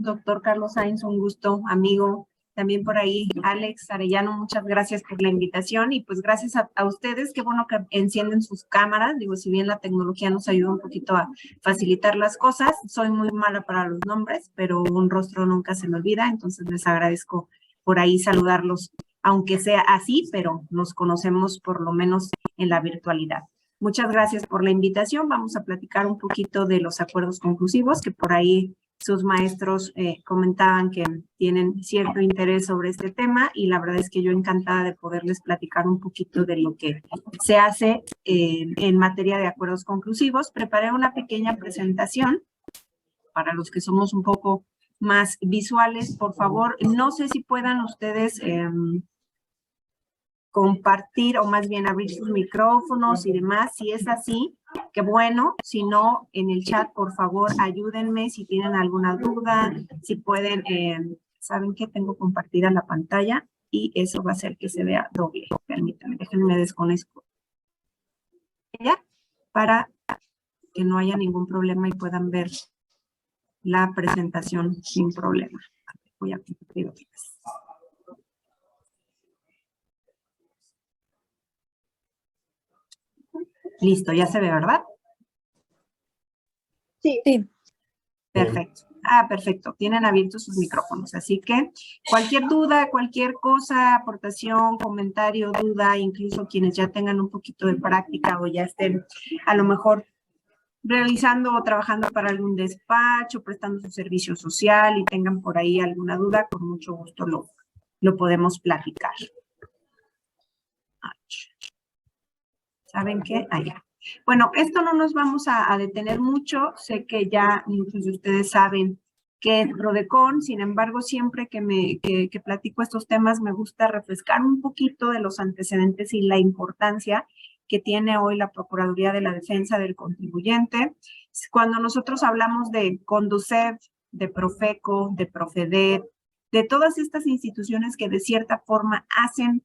doctor Carlos Sainz, un gusto, amigo. También por ahí, Alex Arellano, muchas gracias por la invitación y pues gracias a ustedes, qué bueno que encienden sus cámaras. Digo, si bien la tecnología nos ayuda un poquito a facilitar las cosas, soy muy mala para los nombres, pero un rostro nunca se me olvida, entonces les agradezco por ahí saludarlos, aunque sea así, pero nos conocemos por lo menos en la virtualidad. Muchas gracias por la invitación. Vamos a platicar un poquito de los acuerdos conclusivos, que por ahí sus maestros comentaban que tienen cierto interés sobre este tema y la verdad es que yo encantada de poderles platicar un poquito de lo que se hace en materia de acuerdos conclusivos. Preparé una pequeña presentación para los que somos un poco más visuales. Por favor, no sé si puedan ustedes compartir o más bien abrir sus micrófonos y demás. Si es así, qué bueno. Si no, en el chat, por favor, ayúdenme si tienen alguna duda, si pueden, ¿saben qué? Tengo compartida la pantalla y eso va a hacer que se vea doble. Permítanme, déjenme desconecto ya para que no haya ningún problema y puedan ver la presentación sin problema. Voy a compartir otra vez. Listo, ya se ve, ¿verdad? Sí. Perfecto. Perfecto. Tienen abiertos sus micrófonos. Así que cualquier duda, cualquier cosa, aportación, comentario, duda, incluso quienes ya tengan un poquito de práctica o ya estén a lo mejor realizando o trabajando para algún despacho, prestando su servicio social y tengan por ahí alguna duda, con mucho gusto lo podemos platicar. ¿Saben qué? Allá. Bueno, esto no nos vamos a detener mucho. Sé que ya muchos de ustedes saben qué es Prodecon. Sin embargo, siempre que platico estos temas, me gusta refrescar un poquito de los antecedentes y la importancia que tiene hoy la Procuraduría de la Defensa del Contribuyente. Cuando nosotros hablamos de Conducef, de Profeco, de Profedet, de todas estas instituciones que de cierta forma hacen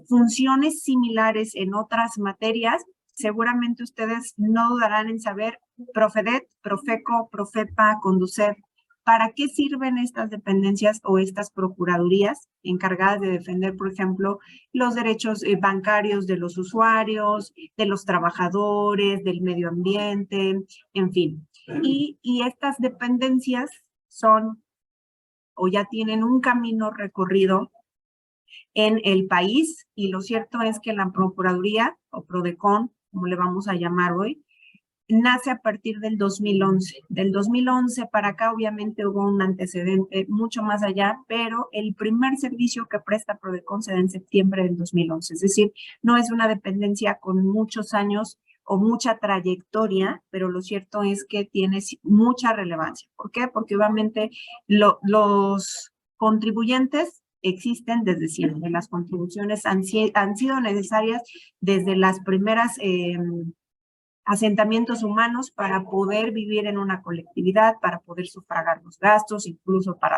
funciones similares en otras materias, seguramente ustedes no dudarán en saber Profedet, Profeco, Profepa, Conducef. ¿Para qué sirven estas dependencias o estas procuradurías encargadas de defender, por ejemplo, los derechos bancarios de los usuarios, de los trabajadores, del medio ambiente, en fin? Y estas dependencias son o ya tienen un camino recorrido en el país, y lo cierto es que la Procuraduría, o Prodecon, como le vamos a llamar hoy, nace a partir del 2011. Del 2011 para acá, obviamente, hubo un antecedente mucho más allá, pero el primer servicio que presta Prodecon se da en septiembre del 2011. Es decir, no es una dependencia con muchos años o mucha trayectoria, pero lo cierto es que tiene mucha relevancia. ¿Por qué? Porque obviamente los contribuyentes existen desde siempre. Las contribuciones han sido necesarias desde las primeras asentamientos humanos para poder vivir en una colectividad, para poder sufragar los gastos, incluso para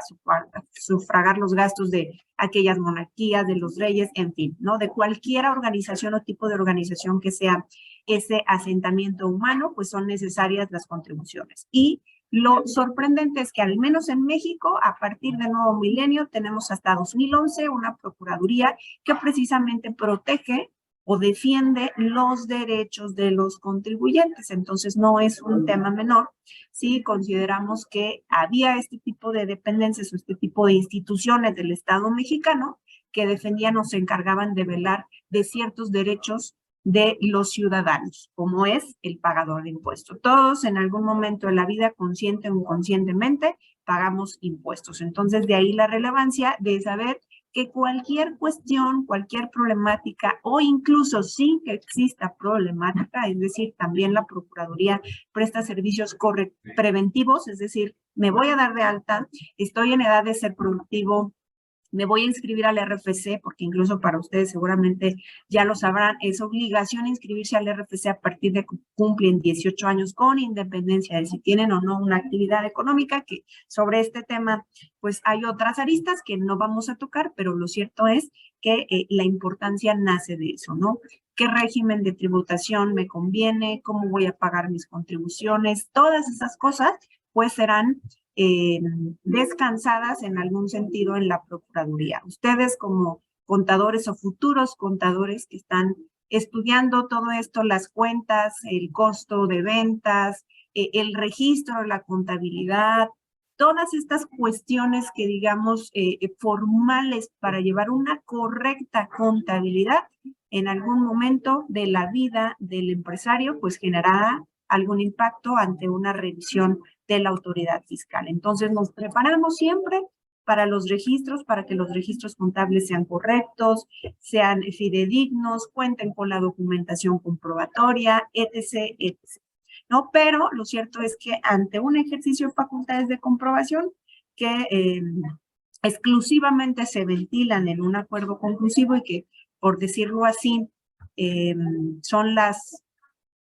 sufragar los gastos de aquellas monarquías, de los reyes, en fin, ¿no? De cualquier organización o tipo de organización que sea ese asentamiento humano, pues son necesarias las contribuciones. Y lo sorprendente es que al menos en México, a partir del nuevo milenio, tenemos hasta 2011 una procuraduría que precisamente protege o defiende los derechos de los contribuyentes. Entonces, no es un tema menor si consideramos que había este tipo de dependencias o este tipo de instituciones del Estado mexicano que defendían o se encargaban de velar de ciertos derechos de los ciudadanos, como es el pagador de impuestos. Todos en algún momento de la vida, consciente o inconscientemente, pagamos impuestos. Entonces, de ahí la relevancia de saber que cualquier cuestión, cualquier problemática o incluso sin que exista problemática, es decir, también la Procuraduría presta servicios preventivos, es decir, me voy a dar de alta, estoy en edad de ser productivo, me voy a inscribir al RFC, porque incluso para ustedes seguramente ya lo sabrán, es obligación inscribirse al RFC a partir de que cumplen 18 años, con independencia de si tienen o no una actividad económica, que sobre este tema pues hay otras aristas que no vamos a tocar, pero lo cierto es que la importancia nace de eso, ¿no? ¿Qué régimen de tributación me conviene? ¿Cómo voy a pagar mis contribuciones? Todas esas cosas pues serán descansadas en algún sentido en la Procuraduría. Ustedes como contadores o futuros contadores que están estudiando todo esto, las cuentas, el costo de ventas, el registro, la contabilidad, todas estas cuestiones que digamos formales para llevar una correcta contabilidad en algún momento de la vida del empresario, pues generará algún impacto ante una revisión de la autoridad fiscal. Entonces nos preparamos siempre para los registros, para que los registros contables sean correctos, sean fidedignos, cuenten con la documentación comprobatoria, etc., etc. ¿No? Pero lo cierto es que ante un ejercicio de facultades de comprobación que exclusivamente se ventilan en un acuerdo conclusivo y que, por decirlo así, son las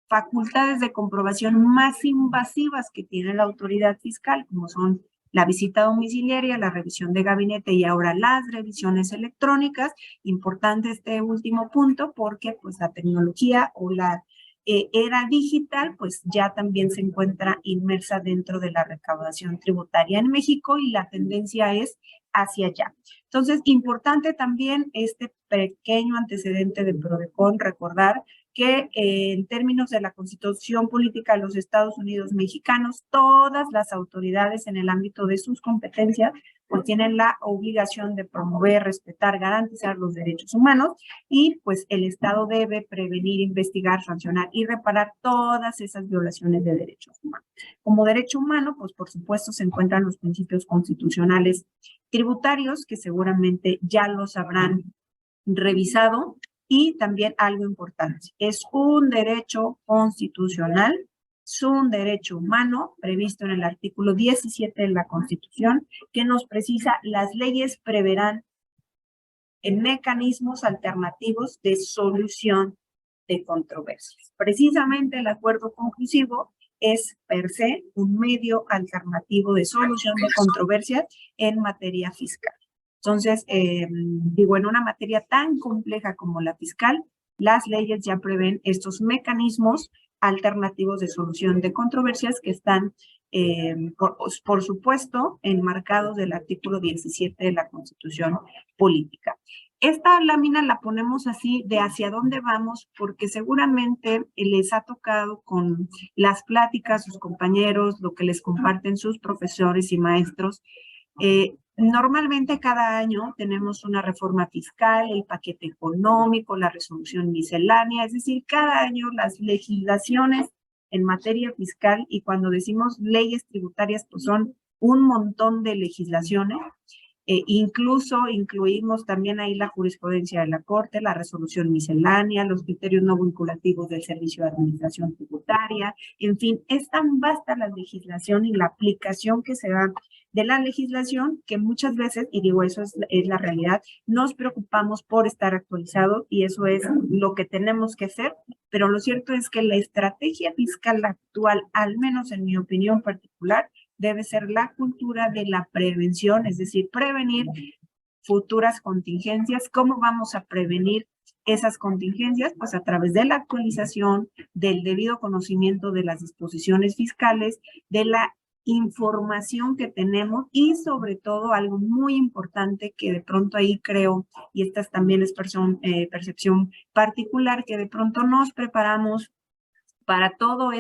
facultades de comprobación más invasivas que tiene la autoridad fiscal, como son la visita domiciliaria, la revisión de gabinete y ahora las revisiones electrónicas. Importante este último punto porque pues la tecnología o la era digital pues ya también se encuentra inmersa dentro de la recaudación tributaria en México y la tendencia es hacia allá. Entonces, importante también este pequeño antecedente de PRODECON, recordar que en términos de la Constitución Política de los Estados Unidos Mexicanos, todas las autoridades en el ámbito de sus competencias pues tienen la obligación de promover, respetar, garantizar los derechos humanos y pues el Estado debe prevenir, investigar, sancionar y reparar todas esas violaciones de derechos humanos. Como derecho humano, pues por supuesto se encuentran los principios constitucionales tributarios que seguramente ya los habrán revisado. Y también algo importante, es un derecho constitucional, es un derecho humano previsto en el artículo 17 de la Constitución que nos precisa las leyes preverán en mecanismos alternativos de solución de controversias. Precisamente el acuerdo conclusivo es per se un medio alternativo de solución de controversias en materia fiscal. Entonces, digo, en una materia tan compleja como la fiscal, las leyes ya prevén estos mecanismos alternativos de solución de controversias que están, por supuesto, enmarcados del artículo 17 de la Constitución Política. Esta lámina la ponemos así de hacia dónde vamos, porque seguramente les ha tocado con las pláticas, sus compañeros, lo que les comparten sus profesores y maestros. Normalmente cada año tenemos una reforma fiscal, el paquete económico, la resolución miscelánea, es decir, cada año las legislaciones en materia fiscal, y cuando decimos leyes tributarias, pues son un montón de legislaciones. Incluso incluimos también ahí la jurisprudencia de la Corte, la resolución miscelánea, los criterios no vinculativos del Servicio de Administración Tributaria, en fin, es tan vasta la legislación y la aplicación que se da de la legislación que muchas veces, y digo eso es la realidad, nos preocupamos por estar actualizados y eso es lo que tenemos que hacer, pero lo cierto es que la estrategia fiscal actual, al menos en mi opinión particular, debe ser la cultura de la prevención, es decir, prevenir futuras contingencias. ¿Cómo vamos a prevenir esas contingencias? Pues a través de la actualización, del debido conocimiento de las disposiciones fiscales, de la información que tenemos y sobre todo algo muy importante que de pronto ahí creo, y esta también es percepción particular, que de pronto nos preparamos para todo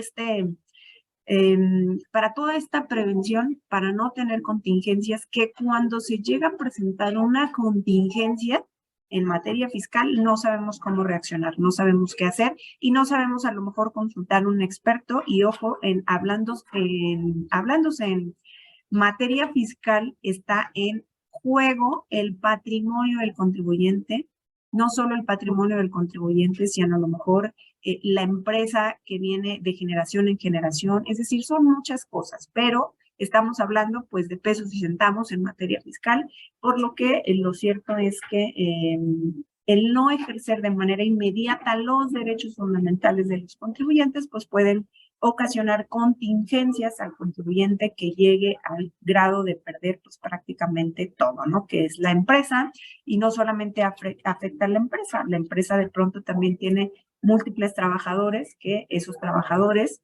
para toda esta prevención, para no tener contingencias, que cuando se llega a presentar una contingencia en materia fiscal, no sabemos cómo reaccionar, no sabemos qué hacer y no sabemos a lo mejor consultar a un experto. Y ojo, hablándose en materia fiscal, está en juego el patrimonio del contribuyente, no solo el patrimonio del contribuyente, sino a lo mejor la empresa que viene de generación en generación, es decir, son muchas cosas, pero estamos hablando pues de pesos y centavos en materia fiscal, por lo que lo cierto es que el no ejercer de manera inmediata los derechos fundamentales de los contribuyentes, pues pueden ocasionar contingencias al contribuyente que llegue al grado de perder pues prácticamente todo, ¿no? Que es la empresa, y no solamente afecta a la empresa de pronto también tiene múltiples trabajadores, que esos trabajadores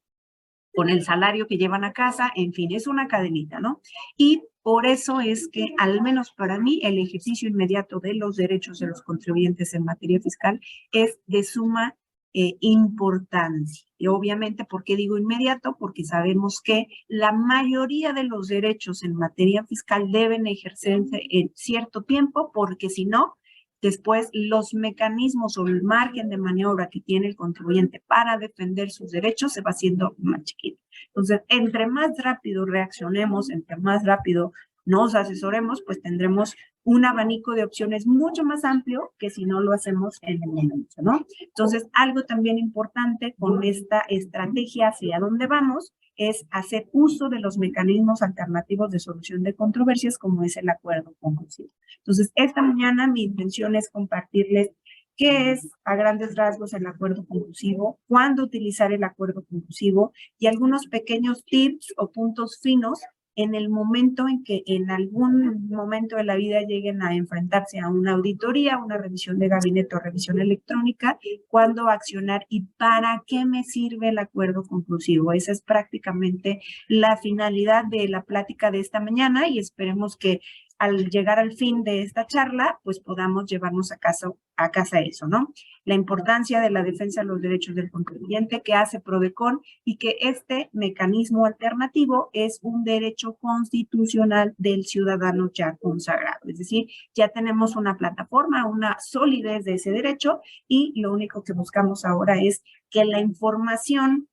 con el salario que llevan a casa, en fin, es una cadenita, ¿no? Y por eso es que, al menos para mí, el ejercicio inmediato de los derechos de los contribuyentes en materia fiscal es de suma importancia. Y obviamente, ¿por qué digo inmediato? Porque sabemos que la mayoría de los derechos en materia fiscal deben ejercerse en cierto tiempo, porque si no, después los mecanismos o el margen de maniobra que tiene el contribuyente para defender sus derechos se va haciendo más chiquito. Entonces, entre más rápido reaccionemos, entre más rápido nos asesoremos, pues tendremos un abanico de opciones mucho más amplio que si no lo hacemos en el momento, ¿no? Entonces, algo también importante con esta estrategia hacia dónde vamos es hacer uso de los mecanismos alternativos de solución de controversias, como es el acuerdo conclusivo. Entonces, esta mañana mi intención es compartirles qué es a grandes rasgos el acuerdo conclusivo, cuándo utilizar el acuerdo conclusivo y algunos pequeños tips o puntos finos en el momento en que en algún momento de la vida lleguen a enfrentarse a una auditoría, una revisión de gabinete o revisión electrónica, cuándo accionar y para qué me sirve el acuerdo conclusivo. Esa es prácticamente la finalidad de la plática de esta mañana y esperemos que al llegar al fin de esta charla, pues podamos llevarnos a casa eso, ¿no? La importancia de la defensa de los derechos del contribuyente que hace PRODECON y que este mecanismo alternativo es un derecho constitucional del ciudadano ya consagrado. Es decir, ya tenemos una plataforma, una solidez de ese derecho y lo único que buscamos ahora es que la información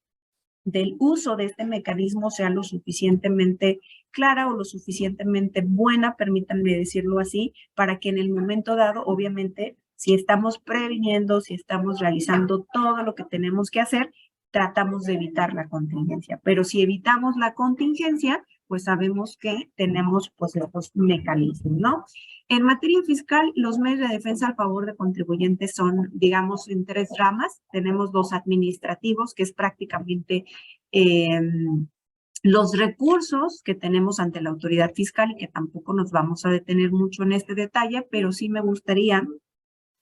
del uso de este mecanismo sea lo suficientemente clara o lo suficientemente buena, permítanme decirlo así, para que en el momento dado, obviamente, si estamos previniendo, si estamos realizando todo lo que tenemos que hacer, tratamos de evitar la contingencia. Pero si evitamos la contingencia, pues sabemos que tenemos pues los mecanismos, ¿no? En materia fiscal, los medios de defensa a favor de contribuyentes son, digamos, en tres ramas. Tenemos los administrativos, que es prácticamente los recursos que tenemos ante la autoridad fiscal y que tampoco nos vamos a detener mucho en este detalle, pero sí me gustaría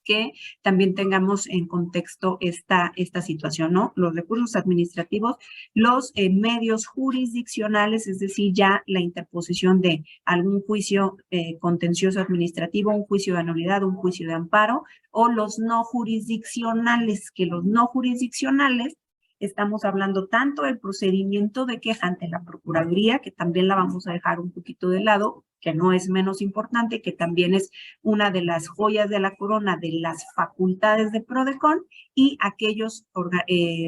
que también tengamos en contexto esta situación, ¿no? Los recursos administrativos, los medios jurisdiccionales, es decir, ya la interposición de algún juicio contencioso administrativo, un juicio de nulidad, un juicio de amparo, o los no jurisdiccionales, que los no jurisdiccionales estamos hablando tanto del procedimiento de queja ante la Procuraduría, que también la vamos a dejar un poquito de lado, que no es menos importante, que también es una de las joyas de la corona de las facultades de PRODECON, y aquellos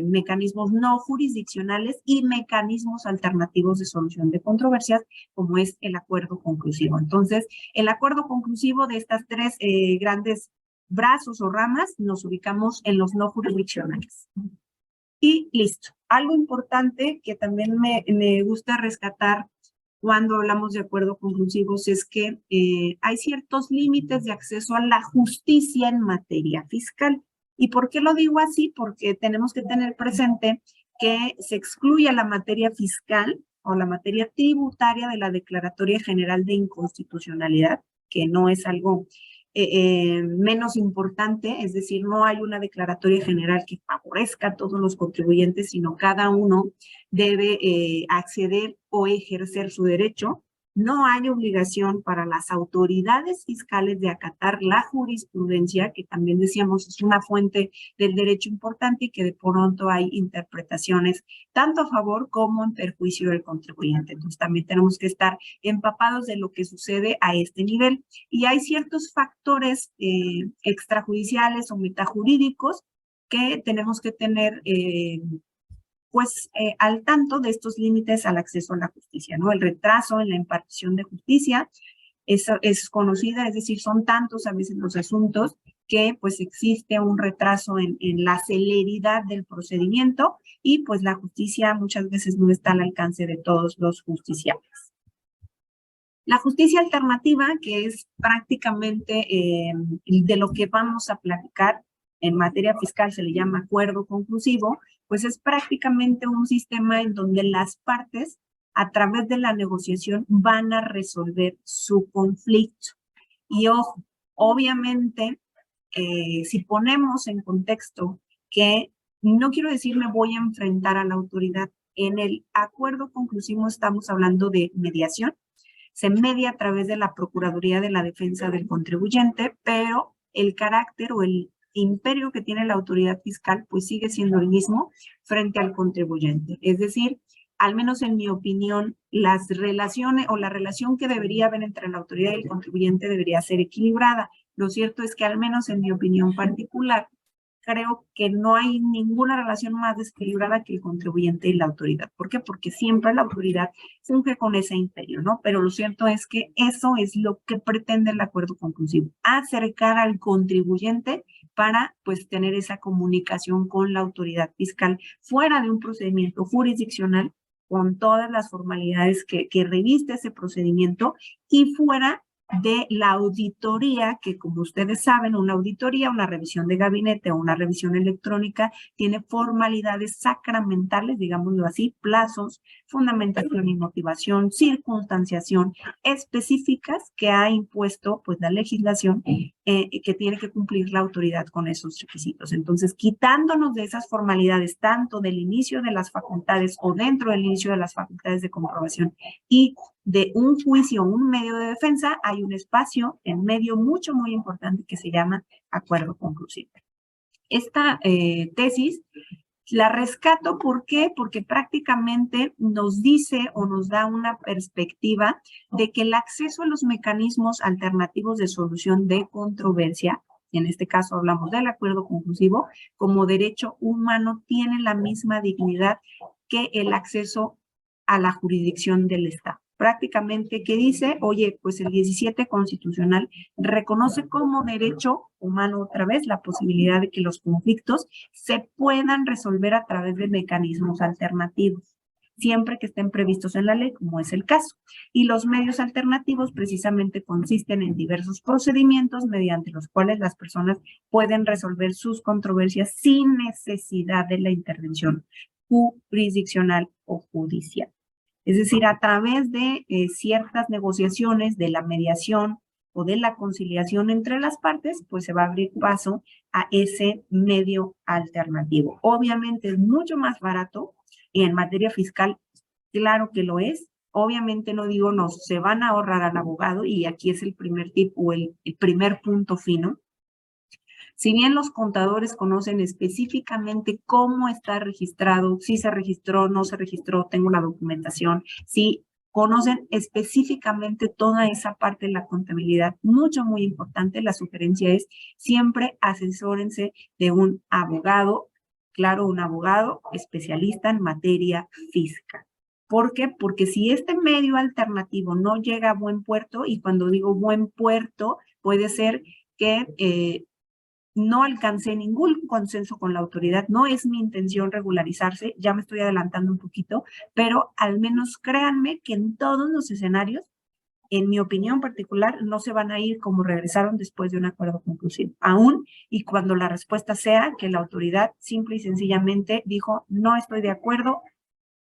mecanismos no jurisdiccionales y mecanismos alternativos de solución de controversias, como es el acuerdo conclusivo. Entonces, el acuerdo conclusivo de estas tres grandes brazos o ramas nos ubicamos en los no jurisdiccionales. Y listo. Algo importante que también me gusta rescatar cuando hablamos de acuerdos conclusivos es que hay ciertos límites de acceso a la justicia en materia fiscal. ¿Y por qué lo digo así? Porque tenemos que tener presente que se excluye la materia fiscal o la materia tributaria de la Declaratoria General de Inconstitucionalidad, que no es algo menos importante, es decir, no hay una declaratoria general que favorezca a todos los contribuyentes, sino cada uno debe acceder o ejercer su derecho. No hay obligación para las autoridades fiscales de acatar la jurisprudencia, que también decíamos es una fuente del derecho importante y que de pronto hay interpretaciones tanto a favor como en perjuicio del contribuyente. Entonces también tenemos que estar empapados de lo que sucede a este nivel. Y hay ciertos factores extrajudiciales o metajurídicos que tenemos que tener al tanto de estos límites al acceso a la justicia, ¿no? El retraso en la impartición de justicia es conocida, es decir, son tantos a veces los asuntos que pues existe un retraso en la celeridad del procedimiento y pues la justicia muchas veces no está al alcance de todos los justiciables. La justicia alternativa, que es prácticamente de lo que vamos a platicar en materia fiscal, se le llama acuerdo conclusivo, pues es prácticamente un sistema en donde las partes, a través de la negociación, van a resolver su conflicto. Y ojo, obviamente, si ponemos en contexto que no quiero decir me voy a enfrentar a la autoridad, En el acuerdo conclusivo estamos hablando de mediación. Se media a través de la Procuraduría de la Defensa del Contribuyente, pero el carácter o el imperio que tiene la autoridad fiscal pues sigue siendo el mismo frente al contribuyente. Es decir, al menos en mi opinión, las relaciones o la relación que debería haber entre la autoridad y el contribuyente debería ser equilibrada. Lo cierto es que al menos en mi opinión particular, creo que no hay ninguna relación más desequilibrada que el contribuyente y la autoridad. ¿Por qué? Porque siempre la autoridad funge con ese imperio, ¿no? Pero lo cierto es que eso es lo que pretende el acuerdo conclusivo, acercar al contribuyente para, pues, tener esa comunicación con la autoridad fiscal fuera de un procedimiento jurisdiccional con todas las formalidades que reviste ese procedimiento y fuera de la auditoría, que como ustedes saben, una auditoría, una revisión de gabinete o una revisión electrónica tiene formalidades sacramentales, digámoslo así, plazos, fundamentación y motivación, circunstanciación específicas que ha impuesto pues la legislación que tiene que cumplir la autoridad con esos requisitos. Entonces, quitándonos de esas formalidades, tanto del inicio de las facultades o dentro del inicio de las facultades de comprobación y de un juicio, un medio de defensa, hay un espacio en medio muy importante que se llama acuerdo conclusivo. Esta tesis la rescato, ¿por qué? Porque prácticamente nos dice o nos da una perspectiva de que el acceso a los mecanismos alternativos de solución de controversia, en este caso hablamos del acuerdo conclusivo, como derecho humano tiene la misma dignidad que el acceso a la jurisdicción del Estado. Prácticamente, ¿qué dice? Oye, pues el 17 constitucional reconoce como derecho humano otra vez la posibilidad de que los conflictos se puedan resolver a través de mecanismos alternativos, siempre que estén previstos en la ley, como es el caso. Y los medios alternativos precisamente consisten en diversos procedimientos mediante los cuales las personas pueden resolver sus controversias sin necesidad de la intervención jurisdiccional o judicial. Es decir, a través de ciertas negociaciones, de la mediación o de la conciliación entre las partes, pues se va a abrir paso a ese medio alternativo. Obviamente es mucho más barato y en materia fiscal, claro que lo es. Obviamente no digo no, se van a ahorrar al abogado y aquí es el primer tip o el primer punto fino. Si bien los contadores conocen específicamente cómo está registrado, si se registró, no se registró, tengo la documentación, si conocen específicamente toda esa parte de la contabilidad, muy importante, la sugerencia es siempre asesórense de un abogado, claro, un abogado especialista en materia fiscal. ¿Por qué? Porque si este medio alternativo no llega a buen puerto, y cuando digo buen puerto, puede ser que no alcancé ningún consenso con la autoridad, no es mi intención regularizarse, ya me estoy adelantando un poquito, pero al menos créanme que en todos los escenarios, en mi opinión particular, no se van a ir como regresaron después de un acuerdo conclusivo, aún y cuando la respuesta sea que la autoridad simple y sencillamente dijo, no estoy de acuerdo,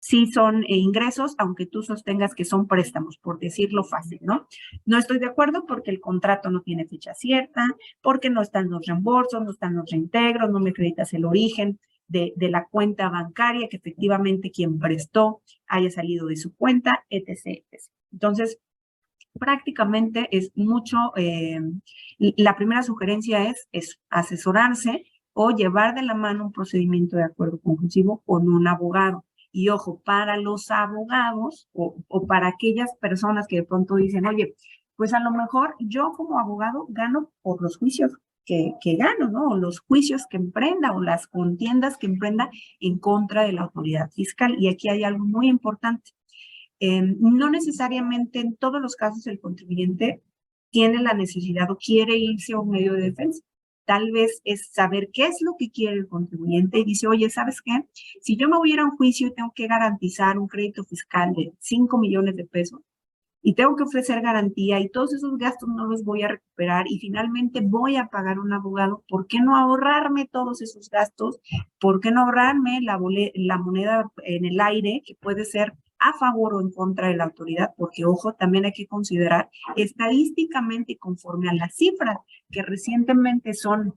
sí son ingresos, aunque tú sostengas que son préstamos, por decirlo fácil, ¿no? No estoy de acuerdo porque el contrato no tiene fecha cierta, porque no están los reembolsos, no están los reintegros, no me acreditas el origen de la cuenta bancaria, que efectivamente quien prestó haya salido de su cuenta, etc. Entonces, prácticamente es mucho, la primera sugerencia es asesorarse o llevar de la mano un procedimiento de acuerdo conclusivo con un abogado. Y ojo, para los abogados o para aquellas personas que de pronto dicen, oye, pues a lo mejor yo como abogado gano por los juicios que gano, ¿no? O los juicios que emprenda o las contiendas que emprenda en contra de la autoridad fiscal. Y aquí hay algo muy importante. No necesariamente en todos los casos el contribuyente tiene la necesidad o quiere irse a un medio de defensa. Tal vez es saber qué es lo que quiere el contribuyente y dice, oye, ¿sabes qué? Si yo me voy a ir a un juicio y tengo que garantizar un crédito fiscal de 5 millones de pesos y tengo que ofrecer garantía y todos esos gastos no los voy a recuperar y finalmente voy a pagar un abogado, ¿por qué no ahorrarme todos esos gastos? ¿Por qué no ahorrarme la moneda en el aire que puede ser a favor o en contra de la autoridad? Porque, ojo, también hay que considerar estadísticamente y conforme a las cifras que recientemente son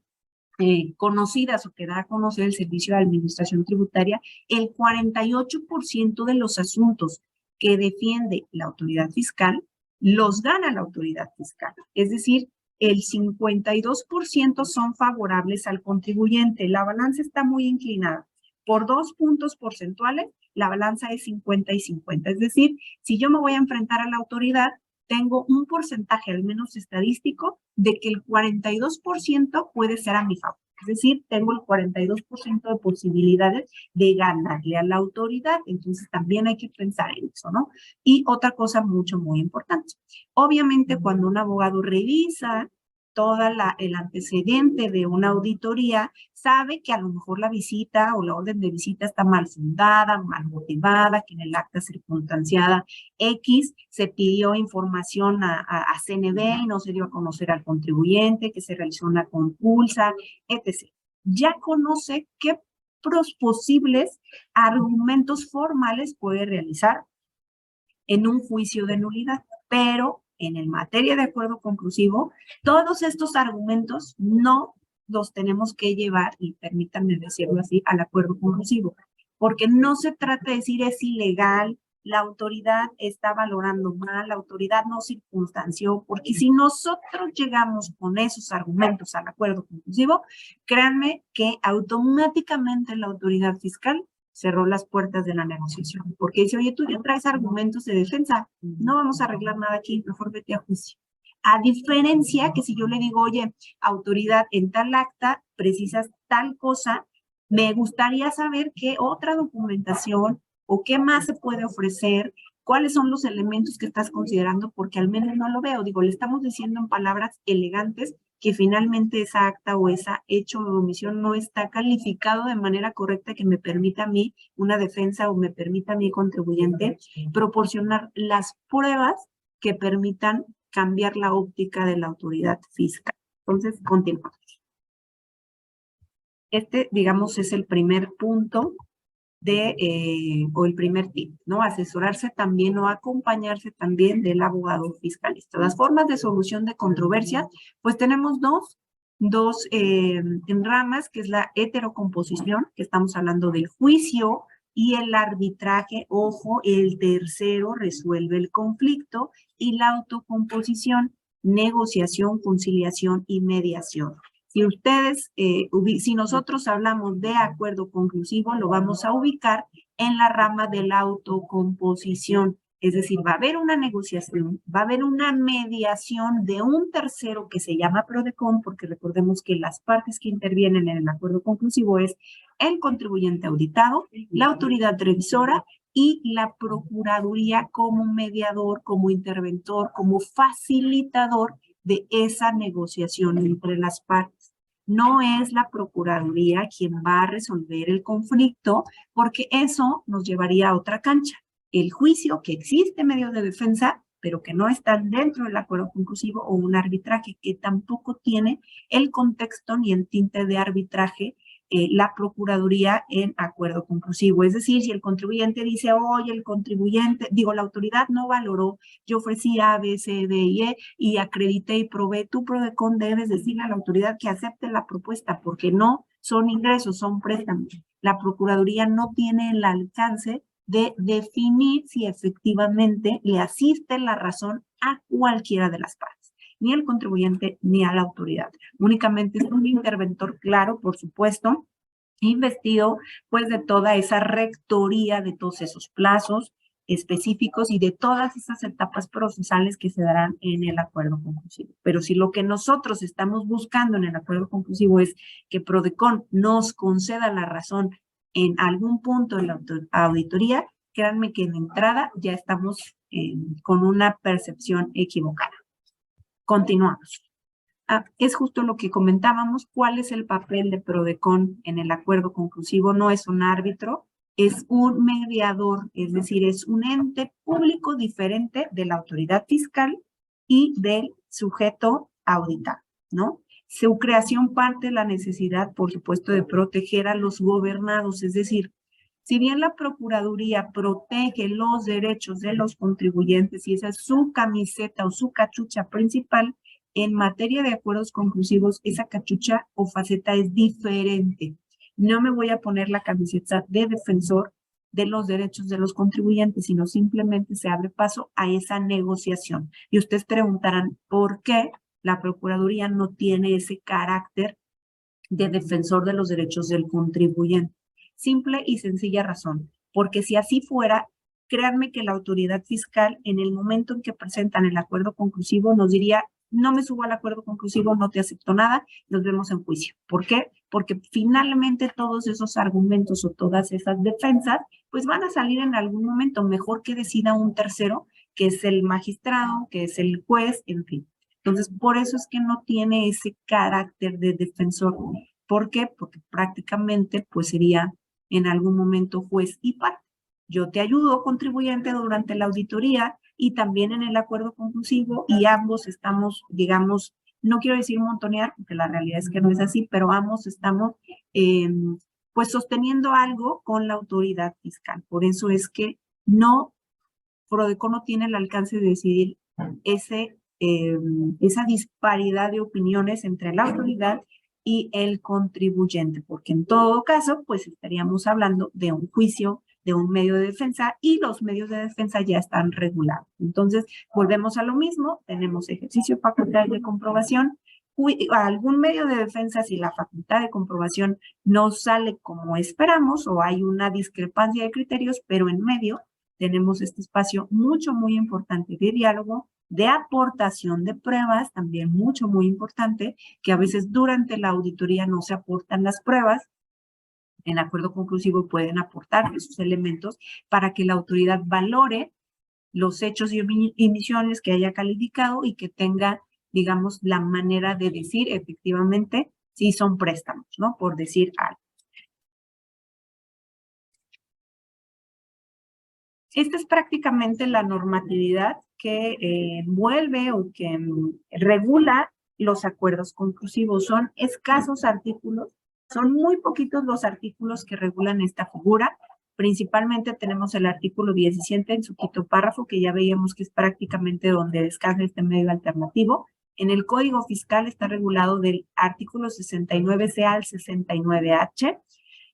conocidas o que da a conocer el Servicio de Administración Tributaria, el 48% de los asuntos que defiende la autoridad fiscal los gana la autoridad fiscal. Es decir, el 52% son favorables al contribuyente. La balanza está muy inclinada. Por 2 puntos porcentuales, la balanza es 50 y 50. Es decir, si yo me voy a enfrentar a la autoridad, tengo un porcentaje, al menos estadístico, de que el 42% puede ser a mi favor. Es decir, tengo el 42% de posibilidades de ganarle a la autoridad. Entonces, también hay que pensar en eso, ¿no? Y otra cosa muy importante. Obviamente, cuando un abogado revisa toda el antecedente de una auditoría, sabe que a lo mejor la visita o la orden de visita está mal fundada, mal motivada, que en el acta circunstanciada X se pidió información a CNB y no se dio a conocer al contribuyente, que se realizó una compulsa, etc. Ya conoce qué posibles argumentos formales puede realizar en un juicio de nulidad, pero en el materia de acuerdo conclusivo, todos estos argumentos no los tenemos que llevar, y permítanme decirlo así, al acuerdo conclusivo, porque no se trata de decir es ilegal, la autoridad está valorando mal, la autoridad no circunstanció, porque si nosotros llegamos con esos argumentos al acuerdo conclusivo, créanme que automáticamente la autoridad fiscal cerró las puertas de la negociación, porque dice, oye, tú ya traes argumentos de defensa, no vamos a arreglar nada aquí, mejor vete a juicio. A diferencia que si yo le digo, oye, autoridad, en tal acta precisas tal cosa, me gustaría saber qué otra documentación o qué más se puede ofrecer, cuáles son los elementos que estás considerando, porque al menos no lo veo. Digo, le estamos diciendo en palabras elegantes que finalmente esa acta o esa hecho o omisión no está calificado de manera correcta que me permita a mí una defensa o me permita a mí contribuyente proporcionar las pruebas que permitan cambiar la óptica de la autoridad fiscal. Entonces, continuamos. Este, digamos, es el primer punto o el primer tip, ¿no? Asesorarse también o acompañarse también del abogado fiscalista. Las formas de solución de controversias, pues tenemos dos ramas, que es la heterocomposición, que estamos hablando del juicio, y el arbitraje. Ojo, el tercero resuelve el conflicto, y la autocomposición, negociación, conciliación y mediación. Si ustedes, si nosotros hablamos de acuerdo conclusivo, lo vamos a ubicar en la rama de la autocomposición. Es decir, va a haber una negociación, va a haber una mediación de un tercero que se llama PRODECON, porque recordemos que las partes que intervienen en el acuerdo conclusivo es el contribuyente auditado, la autoridad revisora y la Procuraduría como mediador, como interventor, como facilitador de esa negociación entre las partes. No es la Procuraduría quien va a resolver el conflicto, porque eso nos llevaría a otra cancha. El juicio, que existe medios de defensa, pero que no están dentro del acuerdo conclusivo, o un arbitraje que tampoco tiene el contexto ni el tinte de arbitraje, la Procuraduría en acuerdo conclusivo. Es decir, si el contribuyente dice, oye, la autoridad no valoró, yo ofrecí A, B, C, D y E y acredité y probé, tú, PRODECON, debes decirle a la autoridad que acepte la propuesta, porque no son ingresos, son préstamos. La Procuraduría no tiene el alcance de definir si efectivamente le asiste la razón a cualquiera de las partes, ni al contribuyente ni a la autoridad. Únicamente es un interventor, claro, por supuesto, investido pues de toda esa rectoría, de todos esos plazos específicos y de todas esas etapas procesales que se darán en el acuerdo conclusivo. Pero si lo que nosotros estamos buscando en el acuerdo conclusivo es que PRODECON nos conceda la razón en algún punto de la auditoría, créanme que en entrada ya estamos con una percepción equivocada. Continuamos. Es justo lo que comentábamos. ¿Cuál es el papel de PRODECON en el acuerdo conclusivo? No es un árbitro, es un mediador, es decir, es un ente público diferente de la autoridad fiscal y del sujeto auditado, ¿no? Su creación parte de la necesidad, por supuesto, de proteger a los gobernados, es decir, si bien la Procuraduría protege los derechos de los contribuyentes y esa es su camiseta o su cachucha principal, En materia de acuerdos conclusivos, esa cachucha o faceta es diferente. No me voy a poner la camiseta de defensor de los derechos de los contribuyentes, sino simplemente se abre paso a esa negociación. Y ustedes preguntarán, ¿por qué la Procuraduría no tiene ese carácter de defensor de los derechos del contribuyente? Simple y sencilla razón, porque si así fuera, créanme que la autoridad fiscal, en el momento en que presentan el acuerdo conclusivo, nos diría, no me subo al acuerdo conclusivo, no te acepto nada, nos vemos en juicio. ¿Por qué? Porque finalmente todos esos argumentos o todas esas defensas, pues van a salir en algún momento, mejor que decida un tercero, que es el magistrado, que es el juez, en fin. Entonces, por eso es que no tiene ese carácter de defensor. ¿Por qué? Porque prácticamente, pues sería en algún momento juez y parte. Yo te ayudo, contribuyente, durante la auditoría y también en el acuerdo conclusivo, y ambos estamos, digamos, no quiero decir montonear, porque la realidad es que no es así, pero ambos estamos, pues, sosteniendo algo con la autoridad fiscal. Por eso es que Prodecon no tiene el alcance de decidir esa disparidad de opiniones entre la autoridad y el contribuyente, porque en todo caso, pues estaríamos hablando de un juicio, de un medio de defensa, y los medios de defensa ya están regulados. Entonces, volvemos a lo mismo, tenemos ejercicio facultad de comprobación, algún medio de defensa, si la facultad de comprobación no sale como esperamos o hay una discrepancia de criterios, pero en medio tenemos este espacio muy importante de diálogo, de aportación de pruebas, también muy importante, que a veces durante la auditoría no se aportan las pruebas. En acuerdo conclusivo pueden aportar esos elementos para que la autoridad valore los hechos y omisiones que haya calificado y que tenga, digamos, la manera de decir efectivamente si son préstamos, ¿no? Por decir algo. Esta es prácticamente la normatividad que envuelve o que regula los acuerdos conclusivos. Son escasos artículos, son muy poquitos los artículos que regulan esta figura. Principalmente tenemos el artículo 17 en su quinto párrafo, que ya veíamos que es prácticamente donde descansa este medio alternativo. En el Código Fiscal está regulado del artículo 69C al 69H.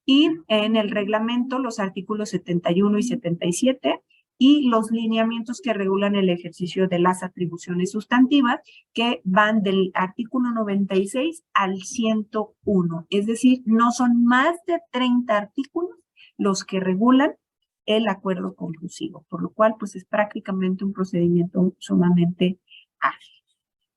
Y en el reglamento los artículos 71 y 77 y los lineamientos que regulan el ejercicio de las atribuciones sustantivas, que van del artículo 96 al 101. Es decir, no son más de 30 artículos los que regulan el acuerdo conclusivo, por lo cual pues es prácticamente un procedimiento sumamente ágil.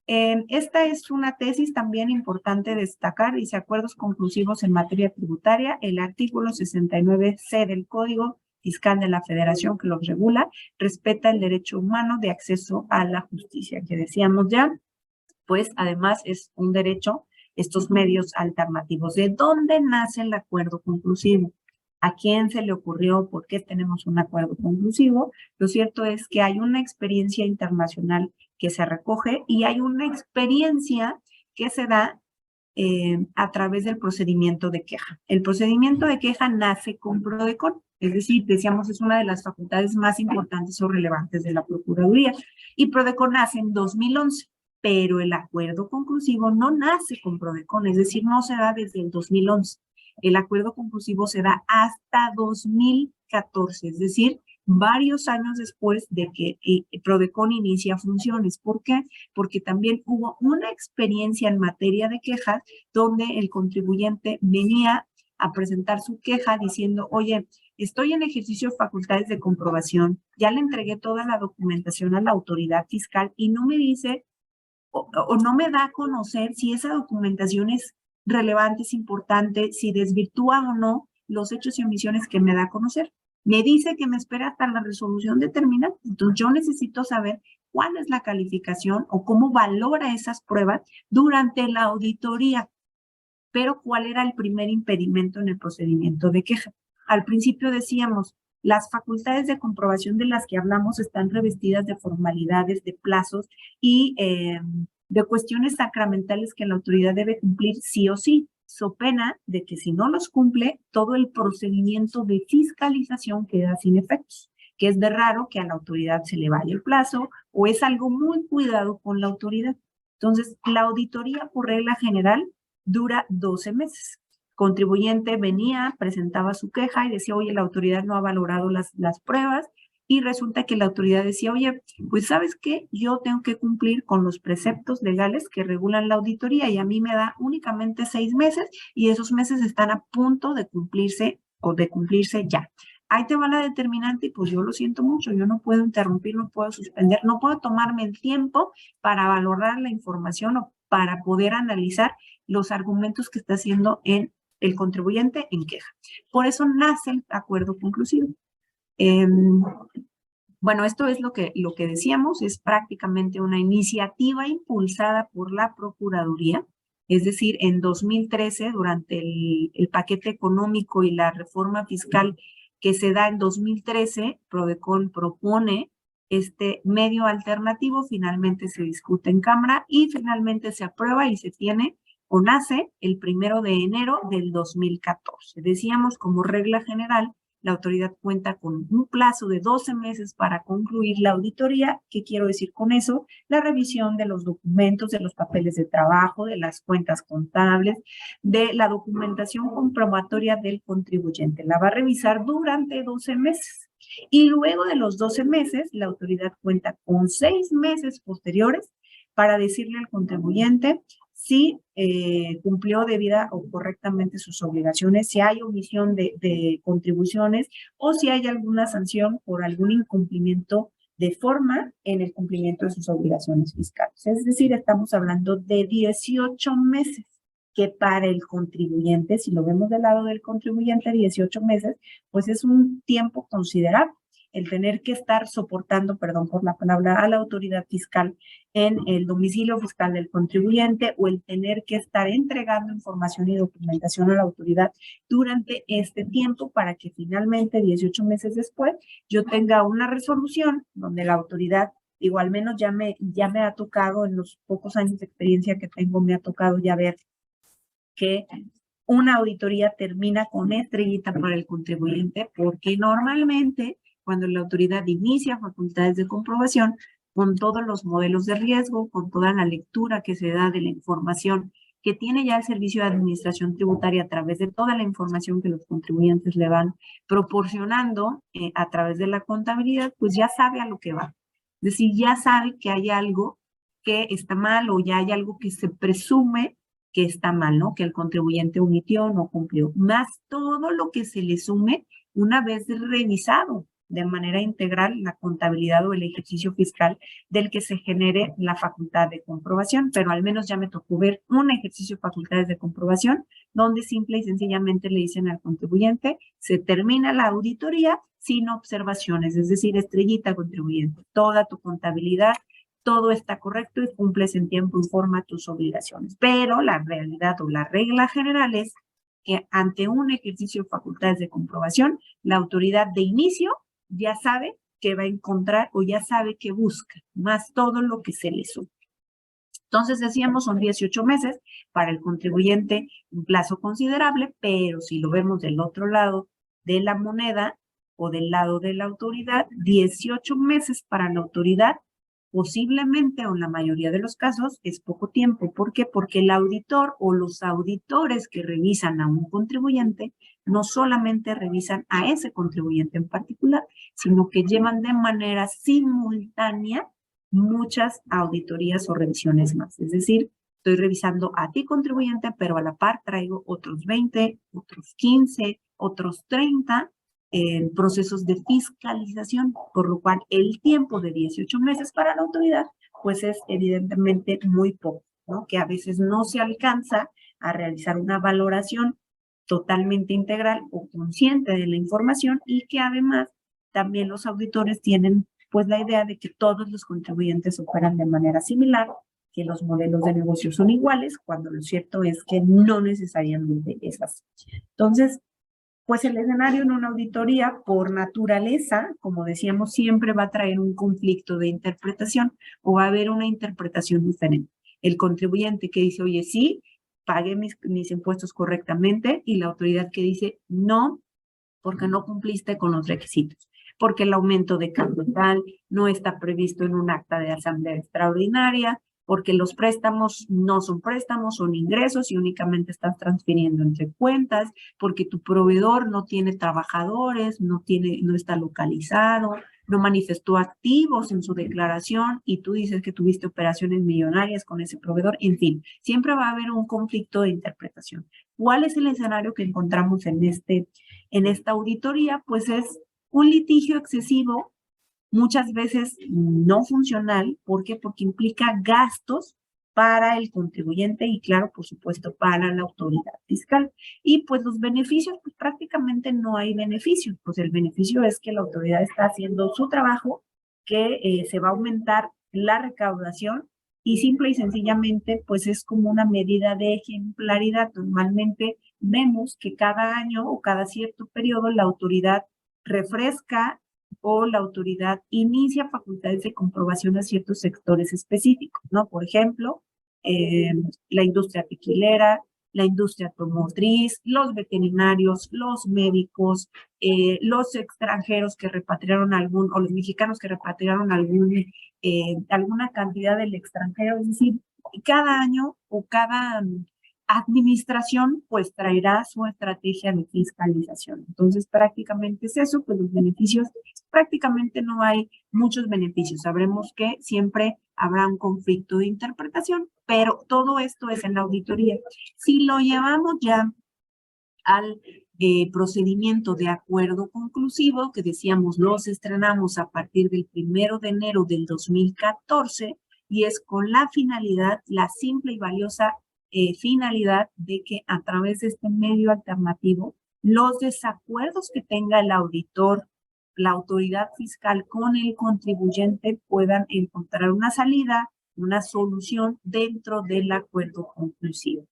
Esta es una tesis también importante destacar, dice acuerdos conclusivos en materia tributaria, el artículo 69C del Código Fiscal de la Federación que los regula, respeta el derecho humano de acceso a la justicia, que decíamos ya, pues además es un derecho, estos medios alternativos. ¿De dónde nace el acuerdo conclusivo? ¿A quién se le ocurrió? ¿Por qué tenemos un acuerdo conclusivo? Lo cierto es que hay una experiencia internacional que se recoge y hay una experiencia que se da a través del procedimiento de queja. El procedimiento de queja nace con Prodecon, es decir, decíamos, es una de las facultades más importantes o relevantes de la Procuraduría, y Prodecon nace en 2011, pero el acuerdo conclusivo no nace con Prodecon, es decir, no se da desde el 2011. El acuerdo conclusivo se da hasta 2014, es decir, varios años después de que Prodecon inicia funciones. ¿Por qué? Porque también hubo una experiencia en materia de quejas donde el contribuyente venía a presentar su queja diciendo, oye, estoy en ejercicio de facultades de comprobación, ya le entregué toda la documentación a la autoridad fiscal y no me dice o no me da a conocer si esa documentación es relevante, es importante, si desvirtúa o no los hechos y omisiones que me da a conocer. Me dice que me espera hasta la resolución determinada, entonces yo necesito saber cuál es la calificación o cómo valora esas pruebas durante la auditoría. Pero ¿cuál era el primer impedimento en el procedimiento de queja? Al principio decíamos, las facultades de comprobación de las que hablamos están revestidas de formalidades, de plazos y de cuestiones sacramentales que la autoridad debe cumplir sí o sí, so pena de que si no los cumple, todo el procedimiento de fiscalización queda sin efectos, que es de raro que a la autoridad se le vaya el plazo o es algo muy cuidado con la autoridad. Entonces, la auditoría por regla general dura 12 meses. Contribuyente venía, presentaba su queja y decía, oye, la autoridad no ha valorado las pruebas, y resulta que la autoridad decía, oye, pues ¿sabes qué? Yo tengo que cumplir con los preceptos legales que regulan la auditoría y a mí me da únicamente 6 meses y esos meses están a punto de cumplirse o de cumplirse ya. Ahí te va la determinante y pues yo lo siento mucho, yo no puedo interrumpir, no puedo suspender, no puedo tomarme el tiempo para valorar la información o para poder analizar los argumentos que está haciendo el contribuyente en queja. Por eso nace el acuerdo conclusivo. Bueno, esto es lo que decíamos, es prácticamente una iniciativa impulsada por la Procuraduría, es decir, en 2013, durante el paquete económico y la reforma fiscal que se da en 2013, Prodecon propone este medio alternativo, finalmente se discute en Cámara y finalmente se aprueba y se tiene o nace el 1 de enero del 2014. Decíamos, como regla general, la autoridad cuenta con un plazo de 12 meses para concluir la auditoría. ¿Qué quiero decir con eso? La revisión de los documentos, de los papeles de trabajo, de las cuentas contables, de la documentación comprobatoria del contribuyente. La va a revisar durante 12 meses. Y luego de los 12 meses, la autoridad cuenta con 6 meses posteriores para decirle al contribuyente si cumplió debida o correctamente sus obligaciones, si hay omisión de contribuciones o si hay alguna sanción por algún incumplimiento de forma en el cumplimiento de sus obligaciones fiscales. Es decir, estamos hablando de 18 meses, que para el contribuyente, si lo vemos del lado del contribuyente, 18 meses, pues es un tiempo considerable. El tener que estar soportando, perdón por la palabra, a la autoridad fiscal en el domicilio fiscal del contribuyente o el tener que estar entregando información y documentación a la autoridad durante este tiempo para que finalmente 18 meses después yo tenga una resolución donde la autoridad, digo, al menos ya me ha tocado en los pocos años de experiencia que tengo, me ha tocado ya ver que una auditoría termina con estrellita para el contribuyente, porque normalmente cuando la autoridad inicia facultades de comprobación, con todos los modelos de riesgo, con toda la lectura que se da de la información que tiene ya el Servicio de Administración Tributaria a través de toda la información que los contribuyentes le van proporcionando a través de la contabilidad, pues ya sabe a lo que va. Es decir, ya sabe que hay algo que está mal o ya hay algo que se presume que está mal, ¿no? Que el contribuyente omitió, no cumplió, más todo lo que se le sume una vez revisado de manera integral la contabilidad o el ejercicio fiscal del que se genere la facultad de comprobación, pero al menos ya me tocó ver un ejercicio de facultades de comprobación donde simple y sencillamente le dicen al contribuyente, se termina la auditoría sin observaciones, es decir, estrellita contribuyente, toda tu contabilidad, todo está correcto y cumples en tiempo y forma tus obligaciones. Pero la realidad o la regla general es que ante un ejercicio de facultades de comprobación, la autoridad de inicio ya sabe que va a encontrar o ya sabe que busca, más todo lo que se le sube. Entonces decíamos, son 18 meses para el contribuyente, un plazo considerable, pero si lo vemos del otro lado de la moneda o del lado de la autoridad, 18 meses para la autoridad, posiblemente o en la mayoría de los casos es poco tiempo. ¿Por qué? Porque el auditor o los auditores que revisan a un contribuyente no solamente revisan a ese contribuyente en particular, sino que llevan de manera simultánea muchas auditorías o revisiones más. Es decir, estoy revisando a ti contribuyente, pero a la par traigo otros 20, otros 15, otros 30 procesos de fiscalización, por lo cual el tiempo de 18 meses para la autoridad, pues es evidentemente muy poco, ¿no? Que a veces no se alcanza a realizar una valoración totalmente integral o consciente de la información y que además también los auditores tienen pues la idea de que todos los contribuyentes operan de manera similar, que los modelos de negocio son iguales, cuando lo cierto es que no necesariamente es así. Entonces, pues el escenario en una auditoría, por naturaleza, como decíamos, siempre va a traer un conflicto de interpretación o va a haber una interpretación diferente. El contribuyente que dice, oye, sí, pagué mis impuestos correctamente, y la autoridad que dice, no, porque no cumpliste con los requisitos, porque el aumento de capital no está previsto en un acta de asamblea extraordinaria, porque los préstamos no son préstamos, son ingresos y únicamente estás transfiriendo entre cuentas, porque tu proveedor no tiene trabajadores, no está localizado, no manifestó activos en su declaración y tú dices que tuviste operaciones millonarias con ese proveedor. En fin, siempre va a haber un conflicto de interpretación. ¿Cuál es el escenario que encontramos en esta auditoría? Pues es un litigio excesivo, muchas veces no funcional. ¿Por qué? Porque implica gastos para el contribuyente y, claro, por supuesto, para la autoridad fiscal. Y pues los beneficios, pues prácticamente no hay beneficios. Pues el beneficio es que la autoridad está haciendo su trabajo, que se va a aumentar la recaudación y simple y sencillamente, pues es como una medida de ejemplaridad. Normalmente vemos que cada año o cada cierto periodo la autoridad refresca o la autoridad inicia facultades de comprobación a ciertos sectores específicos, ¿no? Por ejemplo, la industria tequilera, la industria automotriz, los veterinarios, los médicos, los extranjeros que repatriaron o los mexicanos que repatriaron alguna cantidad del extranjero. Es decir, cada año o cada administración pues traerá su estrategia de fiscalización. Entonces prácticamente es eso, pues los beneficios, prácticamente no hay muchos beneficios. Sabremos que siempre habrá un conflicto de interpretación, pero todo esto es en la auditoría. Si lo llevamos ya al procedimiento de acuerdo conclusivo, que decíamos los estrenamos a partir del 1 de enero del 2014, y es con la finalidad, la simple y valiosa finalidad de que a través de este medio alternativo, los desacuerdos que tenga el auditor, la autoridad fiscal con el contribuyente puedan encontrar una salida, una solución dentro del acuerdo conclusivo.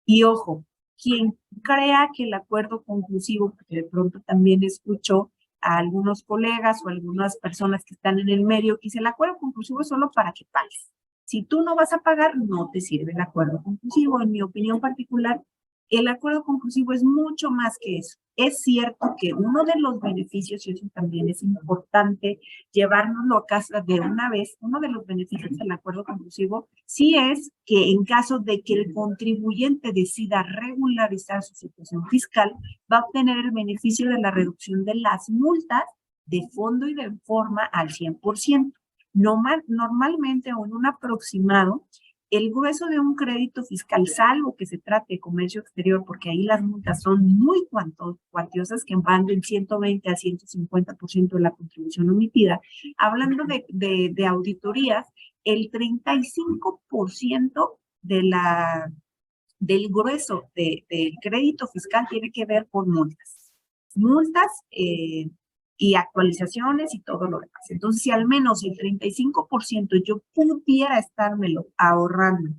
Y ojo, quien crea que el acuerdo conclusivo, porque de pronto también escucho a algunos colegas o algunas personas que están en el medio, que dice el acuerdo conclusivo es solo para que pagues. Si tú no vas a pagar, no te sirve el acuerdo conclusivo. En mi opinión particular, el acuerdo conclusivo es mucho más que eso. Es cierto que uno de los beneficios, y eso también es importante llevárnoslo a casa de una vez, uno de los beneficios del acuerdo conclusivo sí es que en caso de que el contribuyente decida regularizar su situación fiscal, va a obtener el beneficio de la reducción de las multas de fondo y de forma al 100%. Normalmente o en un aproximado, el grueso de un crédito fiscal, salvo que se trate de comercio exterior, porque ahí las multas son muy cuantiosas, que van del 120 a 150% de la contribución omitida. Hablando de auditorías, el 35% del grueso del crédito fiscal tiene que ver con multas. Multas y actualizaciones y todo lo demás. Entonces, si al menos el 35% yo pudiera estármelo ahorrando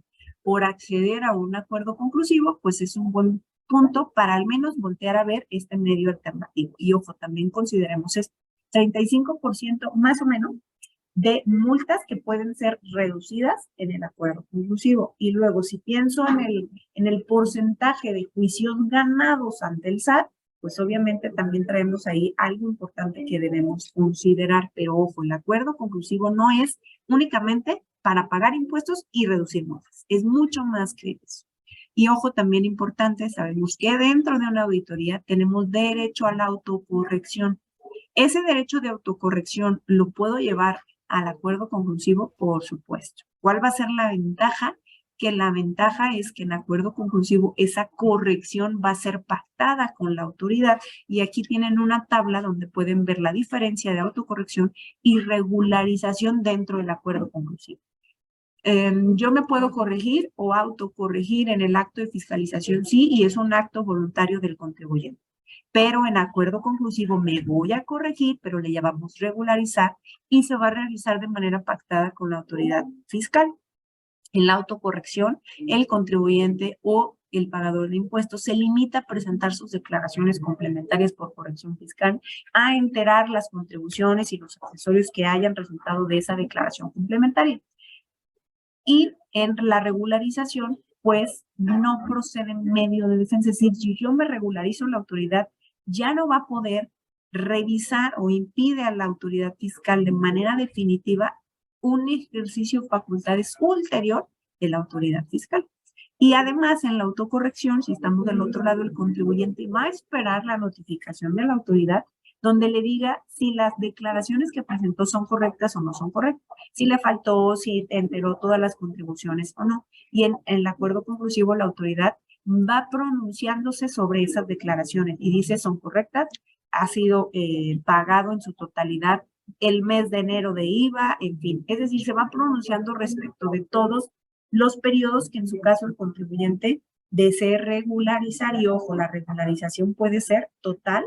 por acceder a un acuerdo conclusivo, pues es un buen punto para al menos voltear a ver este medio alternativo. Y ojo, también consideremos esto, 35% más o menos de multas que pueden ser reducidas en el acuerdo conclusivo. Y luego, si pienso en el porcentaje de juicios ganados ante el SAT, pues obviamente también traemos ahí algo importante que debemos considerar. Pero ojo, el acuerdo conclusivo no es únicamente para pagar impuestos y reducir multas. Es mucho más que eso. Y ojo, también importante, sabemos que dentro de una auditoría tenemos derecho a la autocorrección. Ese derecho de autocorrección lo puedo llevar al acuerdo conclusivo, por supuesto. ¿Cuál va a ser la ventaja? Que la ventaja es que en acuerdo conclusivo esa corrección va a ser pactada con la autoridad, y aquí tienen una tabla donde pueden ver la diferencia de autocorrección y regularización dentro del acuerdo conclusivo. Yo me puedo corregir o autocorregir en el acto de fiscalización, sí, y es un acto voluntario del contribuyente. Pero en acuerdo conclusivo me voy a corregir, pero le llamamos regularizar, y se va a realizar de manera pactada con la autoridad fiscal. En la autocorrección, el contribuyente o el pagador de impuestos se limita a presentar sus declaraciones complementarias por corrección fiscal, a enterar las contribuciones y los accesorios que hayan resultado de esa declaración complementaria. Y en la regularización, pues no procede medio de defensa. Es decir, si yo me regularizo, la autoridad ya no va a poder revisar o impide a la autoridad fiscal de manera definitiva un ejercicio de facultades ulterior de la autoridad fiscal. Y además, en la autocorrección, si estamos del otro lado, el contribuyente va a esperar la notificación de la autoridad donde le diga si las declaraciones que presentó son correctas o no son correctas, si le faltó, si enteró todas las contribuciones o no. Y en el acuerdo conclusivo, la autoridad va pronunciándose sobre esas declaraciones y dice son correctas, ha sido pagado en su totalidad el mes de enero de IVA, en fin. Es decir, se va pronunciando respecto de todos los periodos que en su caso el contribuyente desee regularizar. Y ojo, la regularización puede ser total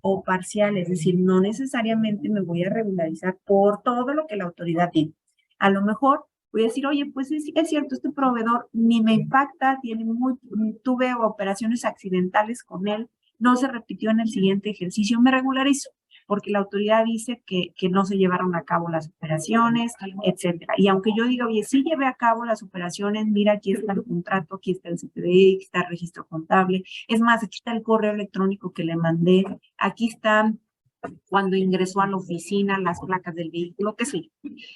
o parcial, es decir, no necesariamente me voy a regularizar por todo lo que la autoridad diga. A lo mejor voy a decir, oye, pues es cierto, este proveedor ni me impacta, tuve operaciones accidentales con él, no se repitió en el siguiente ejercicio, me regularizo, porque la autoridad dice que no se llevaron a cabo las operaciones, etcétera. Y aunque yo diga, oye, sí llevé a cabo las operaciones, mira, aquí está el contrato, aquí está el CPDI, aquí está el registro contable, es más, aquí está el correo electrónico que le mandé, aquí está cuando ingresó a la oficina, las placas del vehículo, qué sé yo.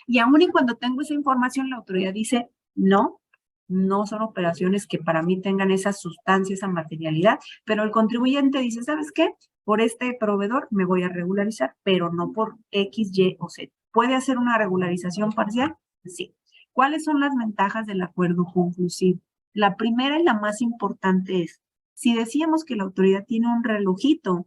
Y aún y cuando tengo esa información, la autoridad dice, no son operaciones que para mí tengan esa sustancia, esa materialidad, pero el contribuyente dice, ¿sabes qué? Por este proveedor me voy a regularizar, pero no por X, Y o Z. ¿Puede hacer una regularización parcial? Sí. ¿Cuáles son las ventajas del acuerdo conclusivo? La primera y la más importante es, si decíamos que la autoridad tiene un relojito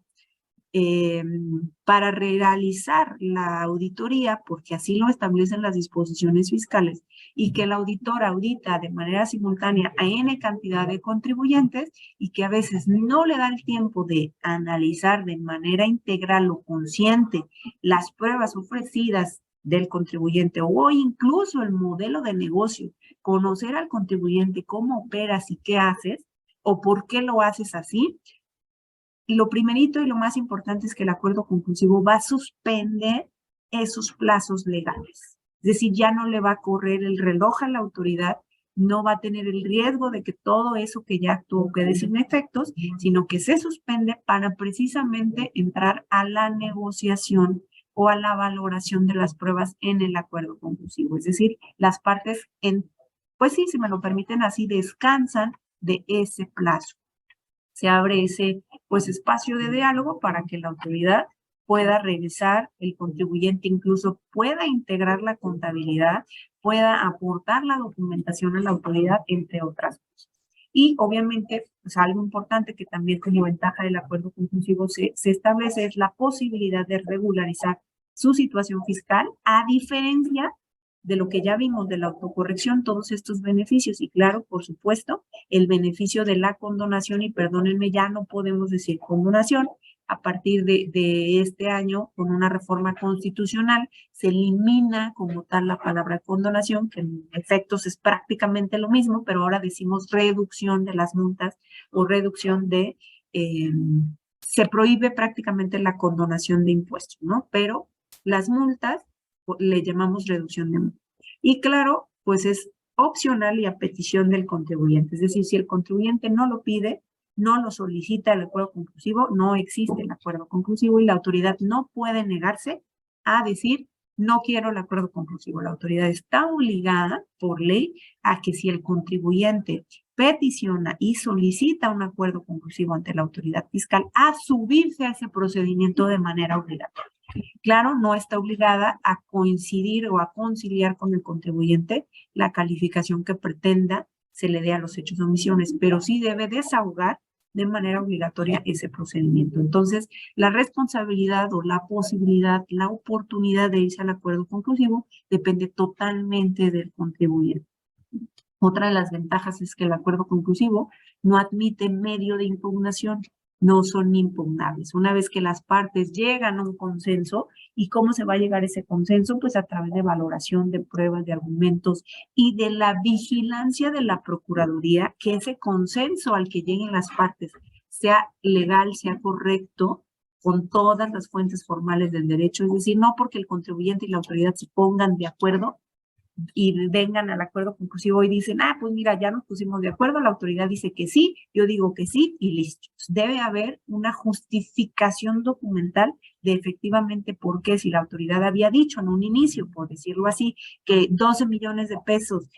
para realizar la auditoría, porque así lo establecen las disposiciones fiscales, y que el auditor audita de manera simultánea a N cantidad de contribuyentes y que a veces no le da el tiempo de analizar de manera integral o consciente las pruebas ofrecidas del contribuyente o incluso el modelo de negocio, conocer al contribuyente cómo operas y qué haces o por qué lo haces así. Lo primerito y lo más importante es que el acuerdo conclusivo va a suspender esos plazos legales. Es decir, ya no le va a correr el reloj a la autoridad, no va a tener el riesgo de que todo eso que ya actuó quede sin efectos, sino que se suspende para precisamente entrar a la negociación o a la valoración de las pruebas en el acuerdo conclusivo. Es decir, las partes, pues sí, si me lo permiten así, descansan de ese plazo. Se abre ese espacio de diálogo para que la autoridad pueda revisar, el contribuyente incluso pueda integrar la contabilidad, pueda aportar la documentación a la autoridad, entre otras cosas. Y obviamente, pues algo importante que también como ventaja del acuerdo conclusivo se establece es la posibilidad de regularizar su situación fiscal, a diferencia de lo que ya vimos de la autocorrección, todos estos beneficios. Y claro, por supuesto, el beneficio de la condonación, y perdónenme, ya no podemos decir condonación, a partir de este año, con una reforma constitucional, se elimina como tal la palabra condonación, que en efectos es prácticamente lo mismo, pero ahora decimos reducción de las multas o reducción se prohíbe prácticamente la condonación de impuestos, ¿no? Pero las multas le llamamos reducción de multas. Y claro, pues es opcional y a petición del contribuyente. Es decir, si el contribuyente no lo pide, no lo solicita el acuerdo conclusivo, no existe el acuerdo conclusivo y la autoridad no puede negarse a decir, no quiero el acuerdo conclusivo. La autoridad está obligada por ley a que si el contribuyente peticiona y solicita un acuerdo conclusivo ante la autoridad fiscal, a subirse a ese procedimiento de manera obligatoria. Claro, no está obligada a coincidir o a conciliar con el contribuyente la calificación que pretenda se le dé a los hechos de omisiones, pero sí debe desahogar de manera obligatoria ese procedimiento. Entonces, la responsabilidad o la posibilidad, la oportunidad de irse al acuerdo conclusivo depende totalmente del contribuyente. Otra de las ventajas es que el acuerdo conclusivo no admite medio de impugnación, no son impugnables. Una vez que las partes llegan a un consenso, ¿y cómo se va a llegar a ese consenso? Pues a través de valoración de pruebas, de argumentos y de la vigilancia de la Procuraduría, que ese consenso al que lleguen las partes sea legal, sea correcto, con todas las fuentes formales del derecho. Es decir, no porque el contribuyente y la autoridad se pongan de acuerdo, y vengan al acuerdo conclusivo y dicen, ah, pues mira, ya nos pusimos de acuerdo, la autoridad dice que sí, yo digo que sí y listo. Debe haber una justificación documental de efectivamente por qué, si la autoridad había dicho en un inicio, por decirlo así, que 12 millones de pesos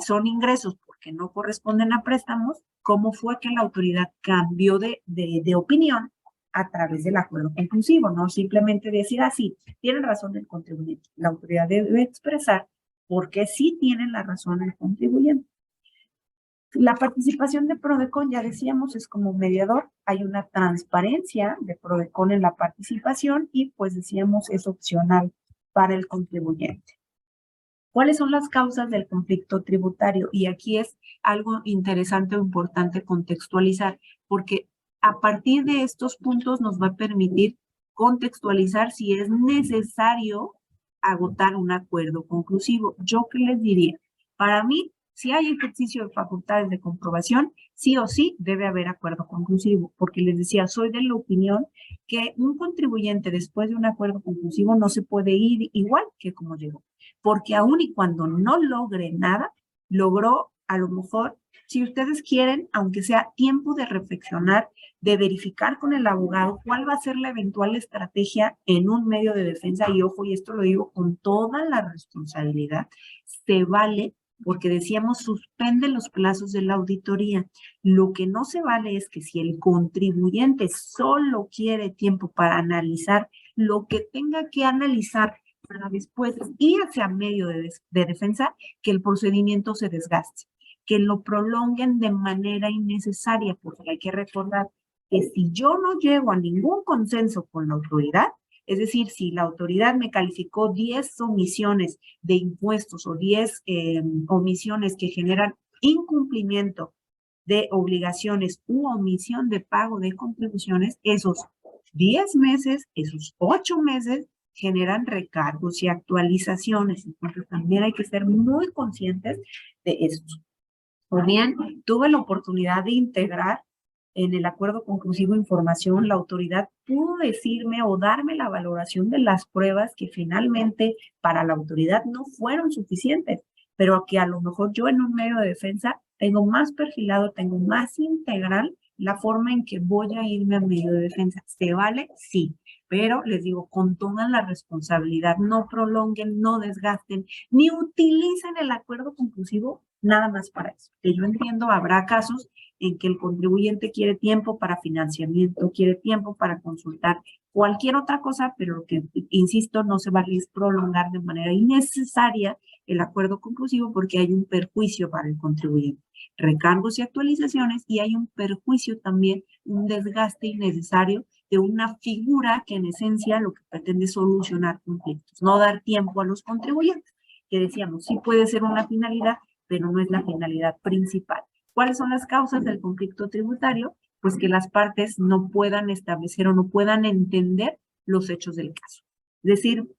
son ingresos porque no corresponden a préstamos, ¿cómo fue que la autoridad cambió de opinión a través del acuerdo conclusivo? No simplemente decir así, tiene razón el contribuyente. La autoridad debe expresar por qué sí tiene la razón el contribuyente. La participación de Prodecon, ya decíamos, es como mediador. Hay una transparencia de Prodecon en la participación y, pues decíamos, es opcional para el contribuyente. ¿Cuáles son las causas del conflicto tributario? Y aquí es algo interesante o importante contextualizar, porque a partir de estos puntos nos va a permitir contextualizar si es necesario agotar un acuerdo conclusivo. ¿Yo qué les diría? Para mí, si hay ejercicio de facultades de comprobación, sí o sí debe haber acuerdo conclusivo, porque les decía, soy de la opinión que un contribuyente después de un acuerdo conclusivo no se puede ir igual que como llegó, porque aun y cuando no logre nada, logró a lo mejor, si ustedes quieren, aunque sea tiempo de reflexionar, de verificar con el abogado cuál va a ser la eventual estrategia en un medio de defensa, y ojo, y esto lo digo con toda la responsabilidad, se vale, porque decíamos, suspende los plazos de la auditoría. Lo que no se vale es que si el contribuyente solo quiere tiempo para analizar lo que tenga que analizar para después ir hacia medio de defensa, que el procedimiento se desgaste, que lo prolonguen de manera innecesaria, porque hay que recordar que si yo no llego a ningún consenso con la autoridad, es decir, si la autoridad me calificó 10 omisiones de impuestos o 10 omisiones que generan incumplimiento de obligaciones u omisión de pago de contribuciones, esos 10 meses, esos 8 meses generan recargos y actualizaciones. Entonces también hay que ser muy conscientes de esto. O bien, tuve la oportunidad de integrar en el acuerdo conclusivo información, la autoridad pudo decirme o darme la valoración de las pruebas que finalmente para la autoridad no fueron suficientes, pero que a lo mejor yo en un medio de defensa tengo más perfilado, tengo más integral la forma en que voy a irme a medio de defensa. ¿Se vale? Sí, pero les digo, con toda la responsabilidad, no prolonguen, no desgasten, ni utilicen el acuerdo conclusivo nada más para eso. Que yo entiendo, habrá casos en que el contribuyente quiere tiempo para financiamiento, quiere tiempo para consultar cualquier otra cosa, pero lo que, insisto, no se vale es prolongar de manera innecesaria el acuerdo conclusivo porque hay un perjuicio para el contribuyente. Recargos y actualizaciones, y hay un perjuicio también, un desgaste innecesario de una figura que en esencia lo que pretende es solucionar conflictos, no dar tiempo a los contribuyentes, que decíamos, sí puede ser una finalidad, pero no es la finalidad principal. ¿Cuáles son las causas del conflicto tributario? Pues que las partes no puedan establecer o no puedan entender los hechos del caso. Es decir,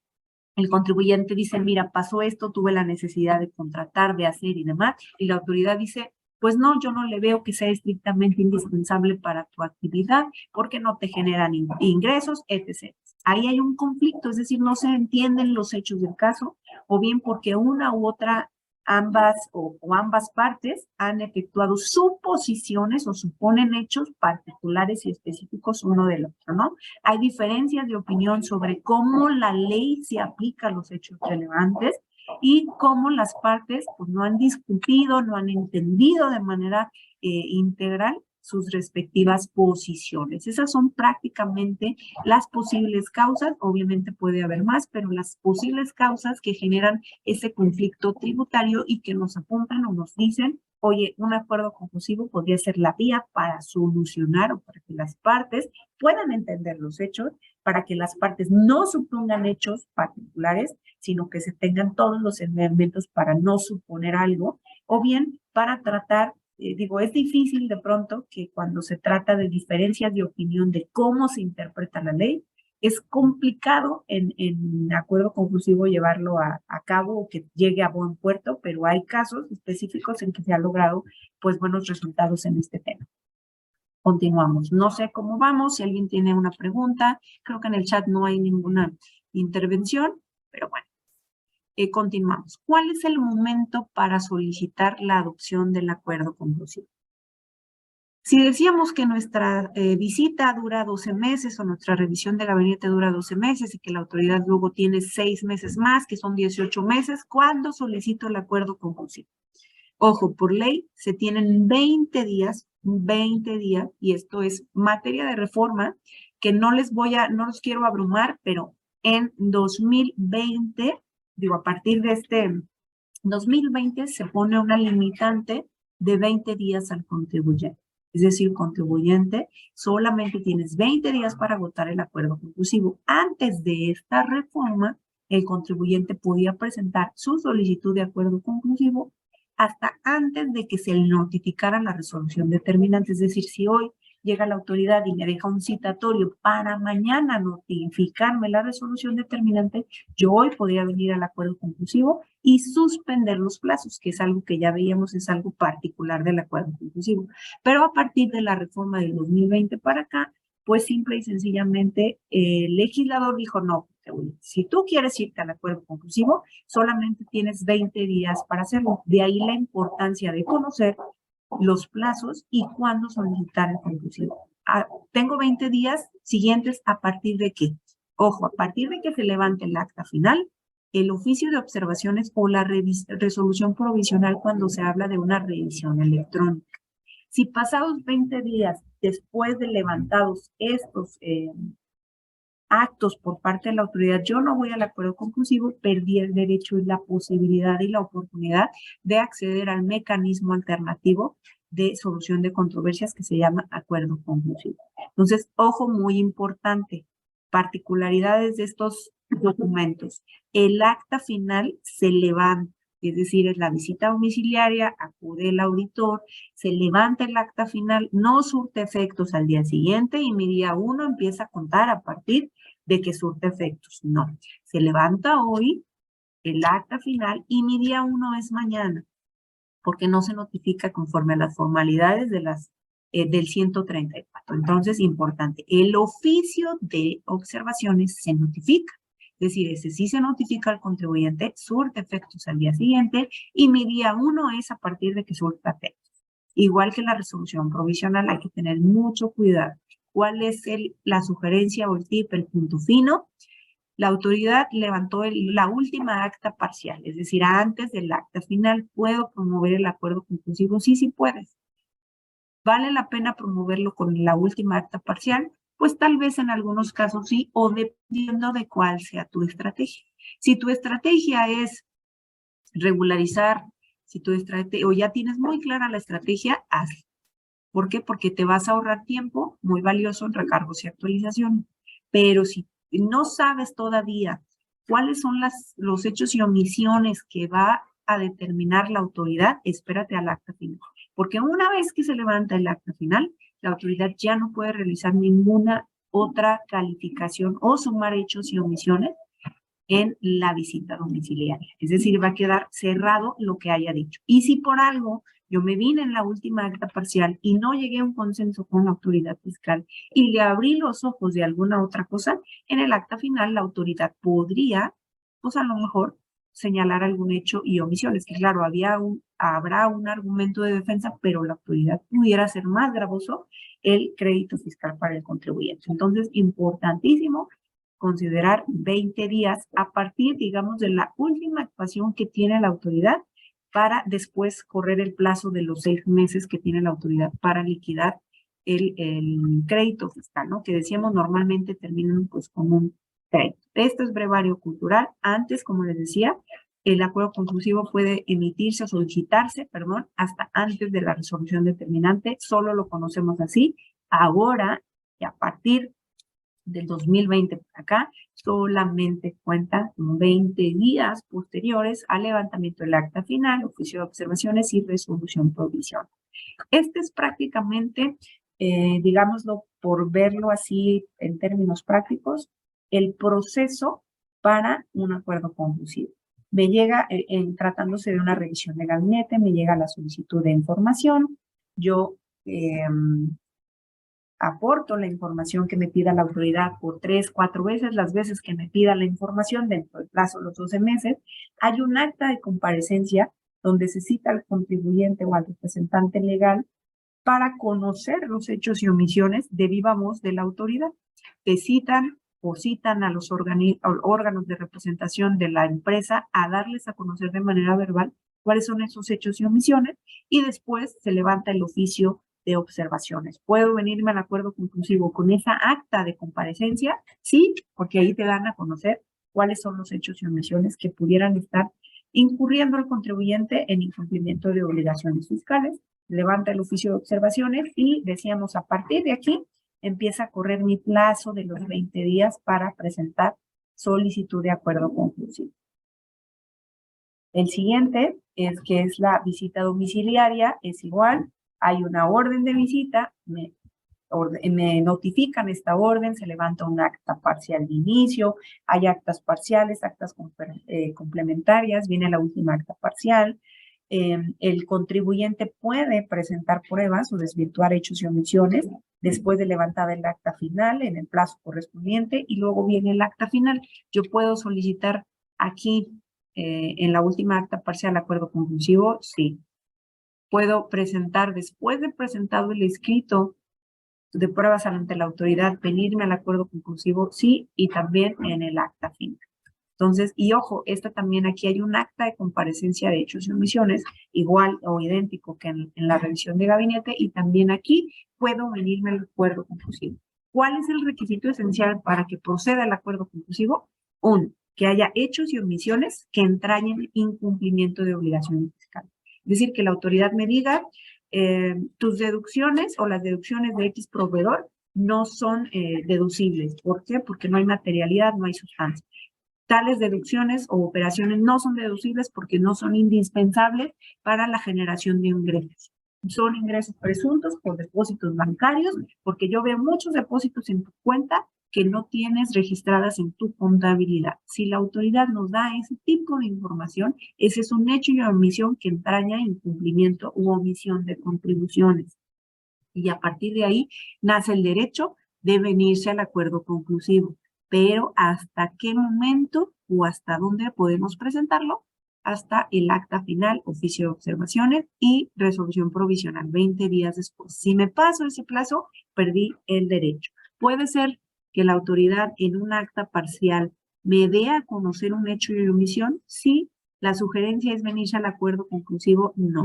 el contribuyente dice, mira, pasó esto, tuve la necesidad de contratar, de hacer y demás, y la autoridad dice, pues no, yo no le veo que sea estrictamente indispensable para tu actividad, porque no te generan ingresos, etc. Ahí hay un conflicto, es decir, no se entienden los hechos del caso, o bien porque una u otra, ambas o ambas partes han efectuado suposiciones o suponen hechos particulares y específicos uno del otro, ¿no? Hay diferencias de opinión sobre cómo la ley se aplica a los hechos relevantes y cómo las partes pues, no han discutido, no han entendido de manera integral sus respectivas posiciones. Esas son prácticamente las posibles causas, obviamente puede haber más, pero las posibles causas que generan ese conflicto tributario y que nos apuntan o nos dicen, oye, un acuerdo conclusivo podría ser la vía para solucionar o para que las partes puedan entender los hechos, para que las partes no supongan hechos particulares, sino que se tengan todos los elementos para no suponer algo, o bien para tratar, digo, es difícil de pronto que cuando se trata de diferencias de opinión de cómo se interpreta la ley, es complicado en acuerdo conclusivo llevarlo a cabo o que llegue a buen puerto, pero hay casos específicos en que se ha logrado pues buenos resultados en este tema. Continuamos. No sé cómo vamos, si alguien tiene una pregunta, creo que en el chat no hay ninguna intervención, pero bueno. Continuamos. ¿Cuál es el momento para solicitar la adopción del acuerdo conclusivo? Si decíamos que nuestra visita dura 12 meses o nuestra revisión de gabinete dura 12 meses y que la autoridad luego tiene 6 meses más, que son 18 meses, ¿cuándo solicito el acuerdo conclusivo? Ojo, por ley se tienen 20 días, y esto es materia de reforma, que no los quiero abrumar, pero en 2020, digo, a partir de este 2020 se pone una limitante de 20 días al contribuyente. Es decir, contribuyente, solamente tienes 20 días para agotar el acuerdo conclusivo. Antes de esta reforma, el contribuyente podía presentar su solicitud de acuerdo conclusivo hasta antes de que se le notificara la resolución determinante. Es decir, si hoy llega la autoridad y me deja un citatorio para mañana notificarme la resolución determinante, yo hoy podría venir al acuerdo conclusivo y suspender los plazos, que es algo que ya veíamos, es algo particular del acuerdo conclusivo. Pero a partir de la reforma del 2020 para acá, pues simple y sencillamente el legislador dijo, no, si tú quieres irte al acuerdo conclusivo, solamente tienes 20 días para hacerlo. De ahí la importancia de conocer los plazos y cuándo solicitar el conclusivo. Tengo 20 días siguientes a partir de qué. Ojo, a partir de que se levante el acta final, el oficio de observaciones o la resolución provisional cuando se habla de una revisión electrónica. Si pasados 20 días después de levantados estos actos por parte de la autoridad, yo no voy al acuerdo conclusivo, perdí el derecho y la posibilidad y la oportunidad de acceder al mecanismo alternativo de solución de controversias que se llama acuerdo conclusivo. Entonces, ojo, muy importante, particularidades de estos documentos. El acta final se levanta, es decir, es la visita domiciliaria, acude el auditor, se levanta el acta final, no surte efectos al día siguiente y mi día 1 empieza a contar a partir de que surte efectos. No, se levanta hoy el acta final y mi día 1 es mañana, porque no se notifica conforme a las formalidades de del 134. Entonces, importante, el oficio de observaciones se notifica. Es decir, ese sí se notifica al contribuyente, surte efectos al día siguiente y mi día 1 es a partir de que surta efectos. Igual que la resolución provisional, hay que tener mucho cuidado. ¿Cuál es la sugerencia o el tip, el punto fino? La autoridad levantó la última acta parcial, es decir, antes del acta final. ¿Puedo promover el acuerdo conclusivo? Sí, sí puedes. ¿Vale la pena promoverlo con la última acta parcial? Pues tal vez en algunos casos sí, o dependiendo de cuál sea tu estrategia. Si tu estrategia es regularizar, o ya tienes muy clara la estrategia, hazlo. ¿Por qué? Porque te vas a ahorrar tiempo muy valioso en recargos y actualización. Pero si no sabes todavía cuáles son los hechos y omisiones que va a determinar la autoridad, espérate al acta final. Porque una vez que se levanta el acta final, la autoridad ya no puede realizar ninguna otra calificación o sumar hechos y omisiones en la visita domiciliaria. Es decir, va a quedar cerrado lo que haya dicho. Y si por algo yo me vine en la última acta parcial y no llegué a un consenso con la autoridad fiscal y le abrí los ojos de alguna otra cosa, en el acta final la autoridad podría, pues a lo mejor, señalar algún hecho y omisiones. Que claro, habrá un argumento de defensa, pero la autoridad pudiera ser más gravoso el crédito fiscal para el contribuyente. Entonces, importantísimo considerar 20 días a partir, digamos, de la última actuación que tiene la autoridad para después correr el plazo de los 6 meses que tiene la autoridad para liquidar el crédito fiscal, ¿no? Que decíamos normalmente terminan pues con un crédito. Esto es brevario cultural. Antes, como les decía, el acuerdo conclusivo puede emitirse o solicitarse, perdón, hasta antes de la resolución determinante. Solo lo conocemos así. Ahora, y a partir del 2020 para acá, solamente cuenta con 20 días posteriores al levantamiento del acta final, oficio de observaciones y resolución provisional. Este es prácticamente, digámoslo, por verlo así en términos prácticos, el proceso para un acuerdo conclusivo. Me llega, tratándose de una revisión de gabinete, me llega la solicitud de información, yo aporto la información que me pida la autoridad por 3, 4 veces, las veces que me pida la información dentro del plazo de los 12 meses, hay un acta de comparecencia donde se cita al contribuyente o al representante legal para conocer los hechos y omisiones de viva voz de la autoridad. Te citan o citan a los órganos de representación de la empresa a darles a conocer de manera verbal cuáles son esos hechos y omisiones, y después se levanta el oficio de observaciones. ¿Puedo venirme al acuerdo conclusivo con esa acta de comparecencia? Sí, porque ahí te dan a conocer cuáles son los hechos y omisiones que pudieran estar incurriendo el contribuyente en incumplimiento de obligaciones fiscales. Levanta el oficio de observaciones y decíamos, a partir de aquí empieza a correr mi plazo de los 20 días para presentar solicitud de acuerdo conclusivo. El siguiente es que es la visita domiciliaria, es igual, hay una orden de visita, me notifican esta orden, se levanta un acta parcial de inicio, hay actas parciales, actas complementarias, viene la última acta parcial. El contribuyente puede presentar pruebas o desvirtuar hechos y omisiones después de levantada el acta final en el plazo correspondiente, y luego viene el acta final. Yo puedo solicitar aquí en la última acta parcial acuerdo conclusivo, sí. Puedo presentar, después de presentado el escrito de pruebas ante la autoridad, venirme al acuerdo conclusivo, sí, y también en el acta final. Entonces, y ojo, también aquí hay un acta de comparecencia de hechos y omisiones, igual o idéntico que en la revisión de gabinete, y también aquí puedo venirme al acuerdo conclusivo. ¿Cuál es el requisito esencial para que proceda el acuerdo conclusivo? Uno, que haya hechos y omisiones que entrañen incumplimiento de obligaciones fiscales. Es decir, que la autoridad me diga, tus deducciones o las deducciones de X proveedor no son deducibles. ¿Por qué? Porque no hay materialidad, no hay sustancia. Tales deducciones o operaciones no son deducibles porque no son indispensables para la generación de ingresos. Son ingresos presuntos por depósitos bancarios, porque yo veo muchos depósitos en tu cuenta que no tienes registradas en tu contabilidad. Si la autoridad nos da ese tipo de información, ese es un hecho y omisión que entraña incumplimiento u omisión de contribuciones. Y a partir de ahí nace el derecho de venirse al acuerdo conclusivo. Pero ¿hasta qué momento o hasta dónde podemos presentarlo? Hasta el acta final, oficio de observaciones y resolución provisional, 20 días después. Si me paso ese plazo, perdí el derecho. Puede ser que la autoridad en un acta parcial me dé a conocer un hecho y omisión. Sí. La sugerencia es venirse al acuerdo conclusivo. No.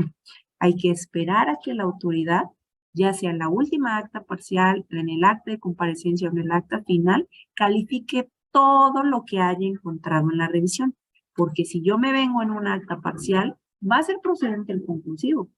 Hay que esperar a que la autoridad, ya sea en la última acta parcial, en el acta de comparecencia o en el acta final, califique todo lo que haya encontrado en la revisión. Porque si yo me vengo en un acta parcial, va a ser procedente el conclusivo.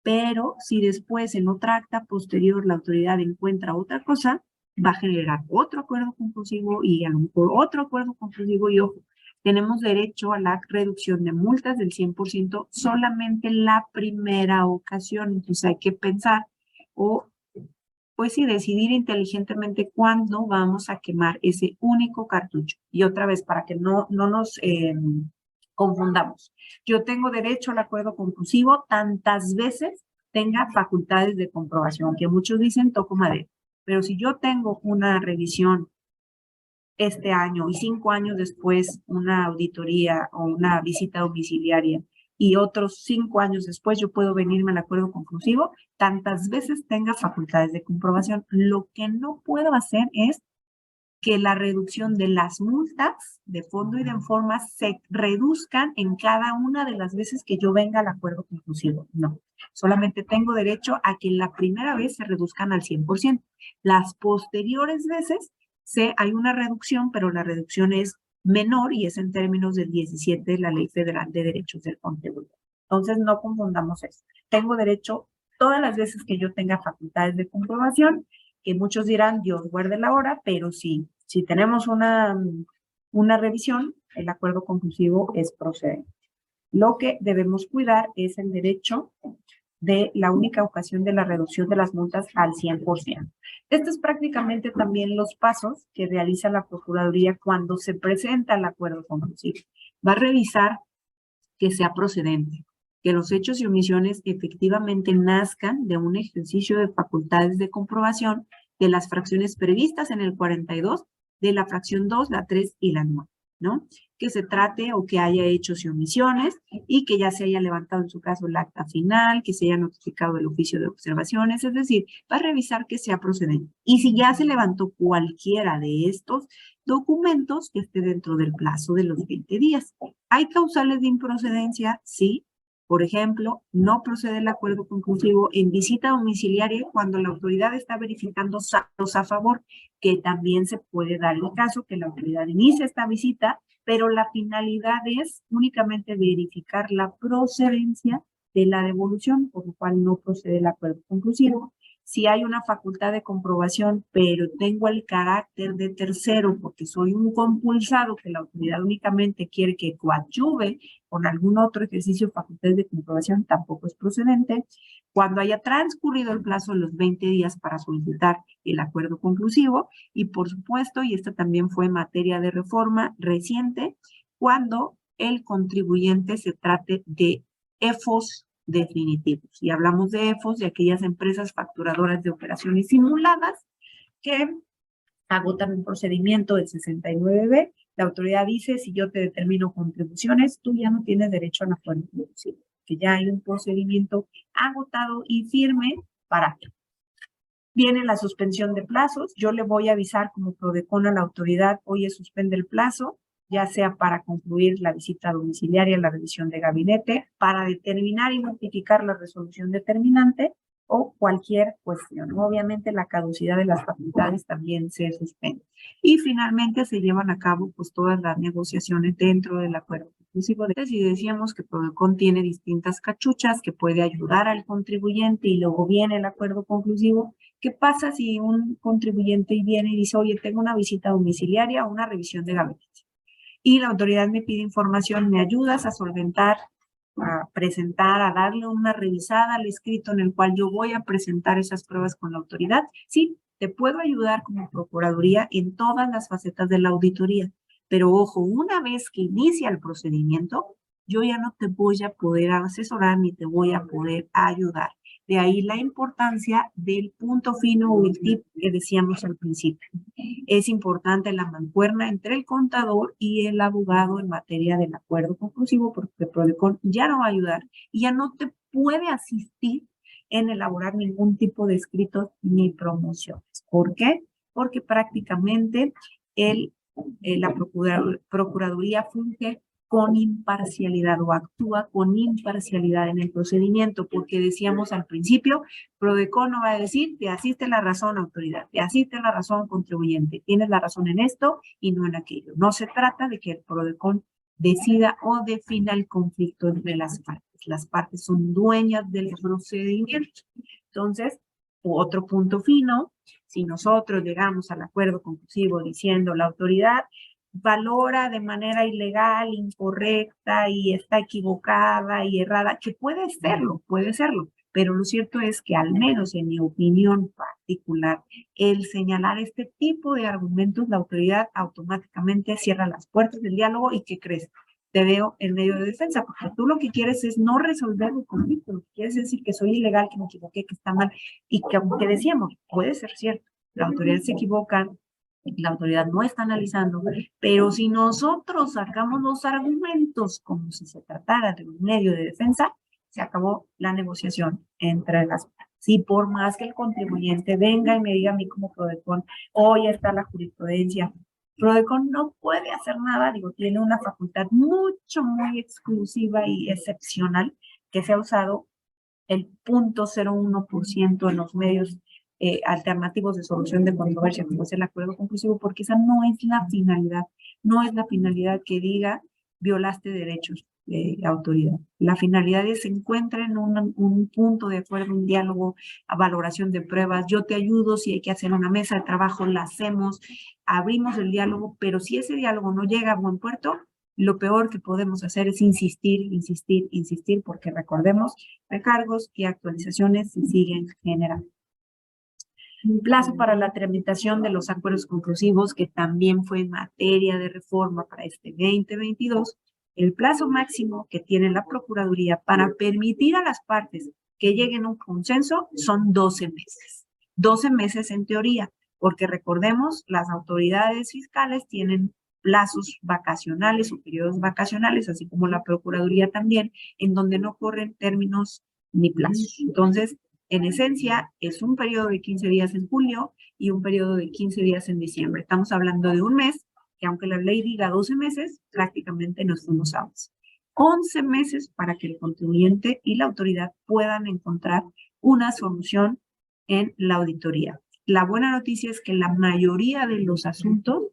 Pero si después en otra acta posterior la autoridad encuentra otra cosa, va a generar otro acuerdo conclusivo y a lo mejor otro acuerdo conclusivo. Y ojo, tenemos derecho a la reducción de multas del 100% solamente en la primera ocasión. Entonces hay que pensar o pues sí, decidir inteligentemente cuándo vamos a quemar ese único cartucho. Y otra vez, para que no nos confundamos. Yo tengo derecho al acuerdo conclusivo tantas veces tenga facultades de comprobación, que muchos dicen toco madera. Pero si yo tengo una revisión este año y 5 años después una auditoría o una visita domiciliaria y otros 5 años después yo puedo venirme al acuerdo conclusivo, tantas veces tenga facultades de comprobación. Lo que no puedo hacer es que la reducción de las multas de fondo y de forma se reduzcan en cada una de las veces que yo venga al acuerdo conclusivo. No, solamente tengo derecho a que la primera vez se reduzcan al 100%. Las posteriores veces hay una reducción, pero la reducción es menor y es en términos del 17 de la Ley Federal de Derechos del Contribuyente. Entonces, no confundamos eso. Tengo derecho todas las veces que yo tenga facultades de comprobación, que muchos dirán, Dios guarde la hora, pero si tenemos una revisión, el acuerdo conclusivo es procedente. Lo que debemos cuidar es el derecho de la única ocasión de la reducción de las multas al 100%. Estos es prácticamente también los pasos que realiza la Procuraduría cuando se presenta el acuerdo conclusivo. Va a revisar que sea procedente, que los hechos y omisiones efectivamente nazcan de un ejercicio de facultades de comprobación de las fracciones previstas en el 42, de la fracción 2, la 3 y la 9, ¿no? Que se trate o que haya hechos y omisiones y que ya se haya levantado en su caso el acta final, que se haya notificado el oficio de observaciones, es decir, va a revisar que sea procedente. Y si ya se levantó cualquiera de estos documentos, que esté dentro del plazo de los 20 días. ¿Hay causales de improcedencia? Sí. Por ejemplo, no procede el acuerdo conclusivo en visita domiciliaria cuando la autoridad está verificando saldos a favor, que también se puede dar el caso que la autoridad inicie esta visita, pero la finalidad es únicamente verificar la procedencia de la devolución, por lo cual no procede el acuerdo conclusivo. Si hay una facultad de comprobación, pero tengo el carácter de tercero porque soy un compulsado que la autoridad únicamente quiere que coadyuve con algún otro ejercicio de facultades de comprobación, tampoco es procedente. Cuando haya transcurrido el plazo de los 20 días para solicitar el acuerdo conclusivo, y por supuesto, y esta también fue materia de reforma reciente, cuando el contribuyente se trate de EFOS definitivos. Y hablamos de EFOS, de aquellas empresas facturadoras de operaciones simuladas que agotan un procedimiento del 69B. La autoridad dice, si yo te determino contribuciones, tú ya no tienes derecho a la acuerdo conclusivo, que ya hay un procedimiento agotado y firme para que viene la suspensión de plazos. Yo le voy a avisar como PRODECON a la autoridad, oye, suspende el plazo, ya sea para concluir la visita domiciliaria, la revisión de gabinete, para determinar y notificar la resolución determinante o cualquier cuestión. Obviamente la caducidad de las facultades también se suspende. Y finalmente se llevan a cabo pues todas las negociaciones dentro del acuerdo conclusivo. Y decíamos que PRODECON tiene distintas cachuchas que puede ayudar al contribuyente y luego viene el acuerdo conclusivo. ¿Qué pasa si un contribuyente viene y dice, oye, tengo una visita domiciliaria o una revisión de gabinete? Y la autoridad me pide información, ¿me ayudas a solventar, a presentar, a darle una revisada al escrito en el cual yo voy a presentar esas pruebas con la autoridad? Sí, te puedo ayudar como Procuraduría en todas las facetas de la auditoría, pero ojo, una vez que inicia el procedimiento, yo ya no te voy a poder asesorar ni te voy a poder ayudar. De ahí la importancia del punto fino o el tip que decíamos al principio. Es importante la mancuerna entre el contador y el abogado en materia del acuerdo conclusivo, porque PRODECON ya no va a ayudar y ya no te puede asistir en elaborar ningún tipo de escritos ni promociones. ¿Por qué? Porque prácticamente la Procuraduría funge con imparcialidad o actúa con imparcialidad en el procedimiento, porque decíamos al principio, PRODECON no va a decir, te asiste la razón autoridad, te asiste la razón contribuyente, tienes la razón en esto y no en aquello. No se trata de que el PRODECON decida o defina el conflicto entre las partes. Las partes son dueñas del procedimiento. Entonces, otro punto fino, si nosotros llegamos al acuerdo conclusivo diciendo la autoridad valora de manera ilegal, incorrecta y está equivocada y errada, que puede serlo, pero lo cierto es que al menos en mi opinión particular, el señalar este tipo de argumentos, la autoridad automáticamente cierra las puertas del diálogo y ¿qué crees? Te veo en medio de defensa, porque tú lo que quieres es no resolver el conflicto, lo que quieres es decir que soy ilegal, que me equivoqué, que está mal, y que aunque decíamos, puede ser cierto, la autoridad se equivoca, la autoridad no está analizando, pero si nosotros sacamos los argumentos como si se tratara de un medio de defensa, se acabó la negociación entre las partes. Si por más que el contribuyente venga y me diga a mí como PRODECON, hoy está la jurisprudencia, PRODECON no puede hacer nada, digo, tiene una facultad muy exclusiva y excepcional que se ha usado el 0.01% en los medios alternativos de solución de controversia, como es el acuerdo conclusivo, porque esa no es la finalidad, no es la finalidad que diga violaste derechos de autoridad. La finalidad es se encuentra en un punto de acuerdo, un diálogo, a valoración de pruebas, yo te ayudo, si hay que hacer una mesa de trabajo, la hacemos, abrimos el diálogo, pero si ese diálogo no llega a buen puerto, lo peor que podemos hacer es insistir, porque recordemos, recargos y actualizaciones se siguen generando. Plazo para la tramitación de los acuerdos conclusivos, que también fue materia de reforma para este 2022, el plazo máximo que tiene la Procuraduría para permitir a las partes que lleguen a un consenso son 12 meses. 12 meses en teoría, porque recordemos, las autoridades fiscales tienen plazos vacacionales o periodos vacacionales, así como la Procuraduría también, en donde no corren términos ni plazos. Entonces, en esencia, es un periodo de 15 días en julio y un periodo de 15 días en diciembre. Estamos hablando de un mes, que aunque la ley diga 12 meses, prácticamente nos fuimos a 11 meses para que el contribuyente y la autoridad puedan encontrar una solución en la auditoría. La buena noticia es que la mayoría de los asuntos,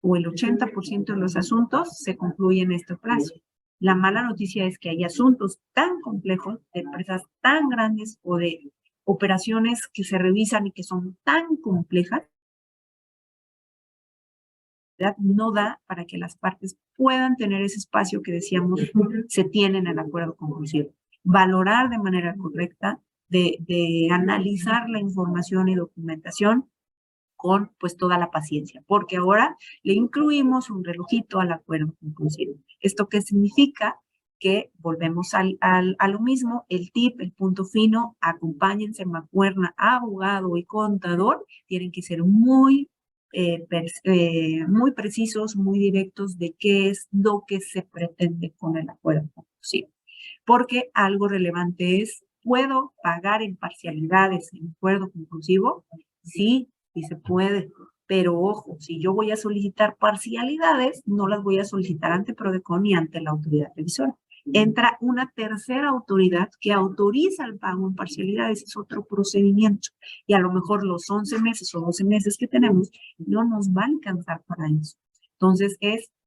o el 80% de los asuntos, se concluyen en este plazo. La mala noticia es que hay asuntos tan complejos, de empresas tan grandes o de operaciones que se revisan y que son tan complejas, no da para que las partes puedan tener ese espacio que decíamos se tiene en el acuerdo conclusivo. Valorar de manera correcta, de analizar la información y documentación con pues toda la paciencia, porque ahora le incluimos un relojito al acuerdo conclusivo. ¿Esto qué significa? Que volvemos a lo mismo, el tip, el punto fino, acompáñense, mancuerna, abogado y contador, tienen que ser muy precisos, muy directos de qué es lo que se pretende con el acuerdo conclusivo. Porque algo relevante es, ¿puedo pagar en parcialidades en acuerdo conclusivo? Sí, sí se puede. Pero ojo, si yo voy a solicitar parcialidades, no las voy a solicitar ante Prodecon ni ante la autoridad revisora. Entra una tercera autoridad que autoriza el pago en parcialidades, es otro procedimiento. Y a lo mejor los 11 meses o 12 meses que tenemos no nos va a alcanzar para eso. Entonces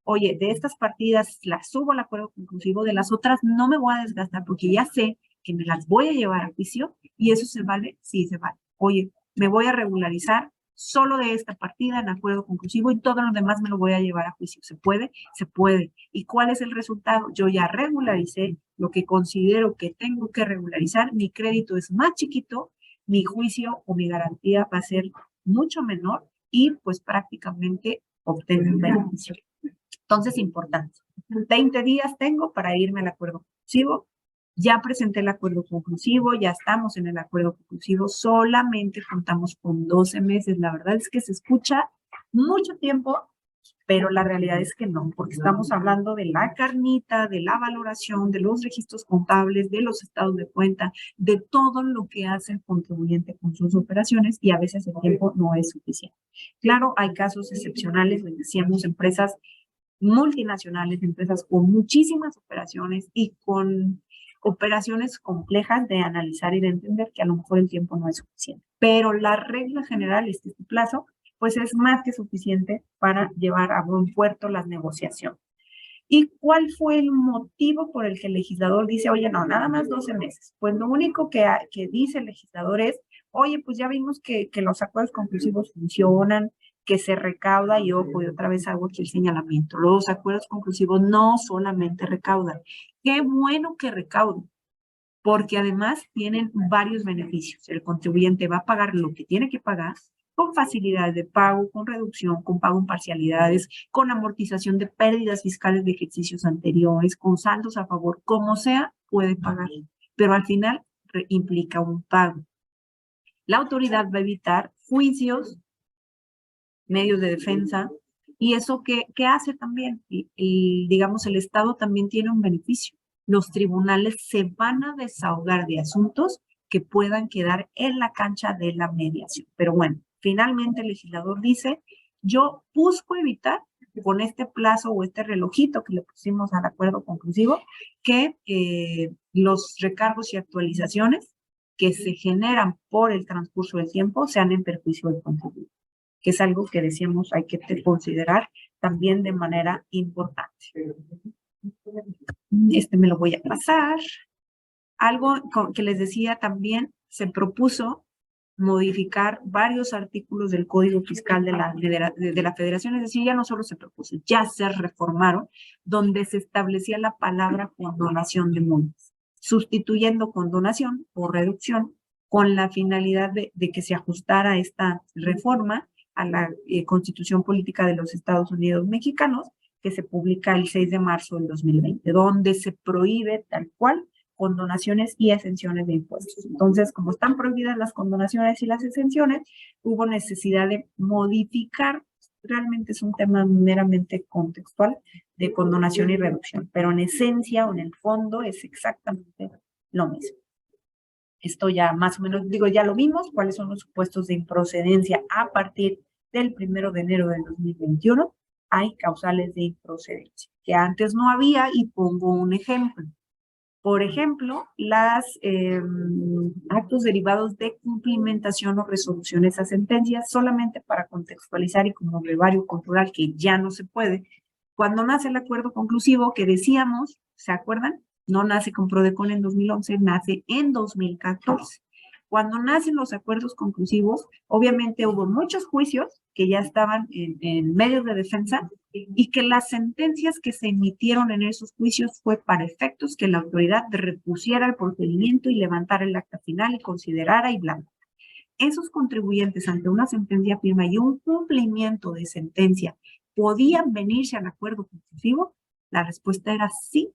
oye, de estas partidas las subo al acuerdo conclusivo, de las otras no me voy a desgastar porque ya sé que me las voy a llevar a juicio y eso se vale, sí se vale. Oye, me voy a regularizar solo de esta partida en acuerdo conclusivo y todo lo demás me lo voy a llevar a juicio. ¿Se puede? Se puede. ¿Y cuál es el resultado? Yo ya regularicé lo que considero que tengo que regularizar, mi crédito es más chiquito, mi juicio o mi garantía va a ser mucho menor y pues prácticamente obtengo un beneficio. Entonces, importante. 20 días tengo para irme al acuerdo conclusivo. Ya presenté el acuerdo conclusivo, ya estamos en el acuerdo conclusivo, solamente contamos con 12 meses. La verdad es que se escucha mucho tiempo, pero la realidad es que no, porque estamos hablando de la carnita, de la valoración, de los registros contables, de los estados de cuenta, de todo lo que hace el contribuyente con sus operaciones y a veces el tiempo no es suficiente. Claro, hay casos excepcionales, les decíamos, empresas multinacionales, empresas con muchísimas operaciones y con operaciones complejas de analizar y de entender que a lo mejor el tiempo no es suficiente. Pero la regla general es que este plazo pues es más que suficiente para llevar a buen puerto las negociaciones. ¿Y cuál fue el motivo por el que el legislador dice, oye, no, nada más 12 meses? Pues lo único que dice el legislador es, oye, pues ya vimos que los acuerdos conclusivos funcionan, que se recauda, y ojo, y otra vez hago aquí el señalamiento, los acuerdos conclusivos no solamente recaudan. Qué bueno que recauden, porque además tienen varios beneficios. El contribuyente va a pagar lo que tiene que pagar, con facilidades de pago, con reducción, con pago en parcialidades, con amortización de pérdidas fiscales de ejercicios anteriores, con saldos a favor, como sea, puede pagar. Pero al final implica un pago. La autoridad va a evitar juicios, medios de defensa, y eso ¿qué hace también? Digamos, el Estado también tiene un beneficio. Los tribunales se van a desahogar de asuntos que puedan quedar en la cancha de la mediación. Pero bueno, finalmente el legislador dice, yo busco evitar con este plazo o este relojito que le pusimos al acuerdo conclusivo, que los recargos y actualizaciones que se generan por el transcurso del tiempo sean en perjuicio del contribuyente, que es algo que decíamos hay que considerar también de manera importante. Me lo voy a pasar. Algo que les decía también, se propuso modificar varios artículos del Código Fiscal de la Federación, es decir, ya no solo se propuso, ya se reformaron, donde se establecía la palabra condonación de multas, sustituyendo condonación por reducción, con la finalidad de que se ajustara esta reforma a la Constitución Política de los Estados Unidos Mexicanos, que se publica el 6 de marzo del 2020, donde se prohíbe tal cual condonaciones y exenciones de impuestos. Entonces, como están prohibidas las condonaciones y las exenciones, hubo necesidad de modificar. Realmente es un tema meramente contextual de condonación y reducción, pero en esencia o en el fondo es exactamente lo mismo. Esto ya más o menos, digo, ya lo vimos, cuáles son los supuestos de improcedencia a partir del 1 de enero del 2021. Hay causales de improcedencia, que antes no había, y pongo un ejemplo. Por ejemplo, los actos derivados de cumplimentación o resoluciones a sentencias, solamente para contextualizar y como brevario cultural que ya no se puede. Cuando nace el acuerdo conclusivo que decíamos, ¿se acuerdan? No nace con PRODECON en 2011, nace en 2014. Cuando nacen los acuerdos conclusivos, obviamente hubo muchos juicios que ya estaban en medios de defensa y que las sentencias que se emitieron en esos juicios fue para efectos que la autoridad repusiera el procedimiento y levantara el acta final y considerara y bla. Esos contribuyentes ante una sentencia firme y un cumplimiento de sentencia, ¿podían venirse al acuerdo conclusivo? La respuesta era sí.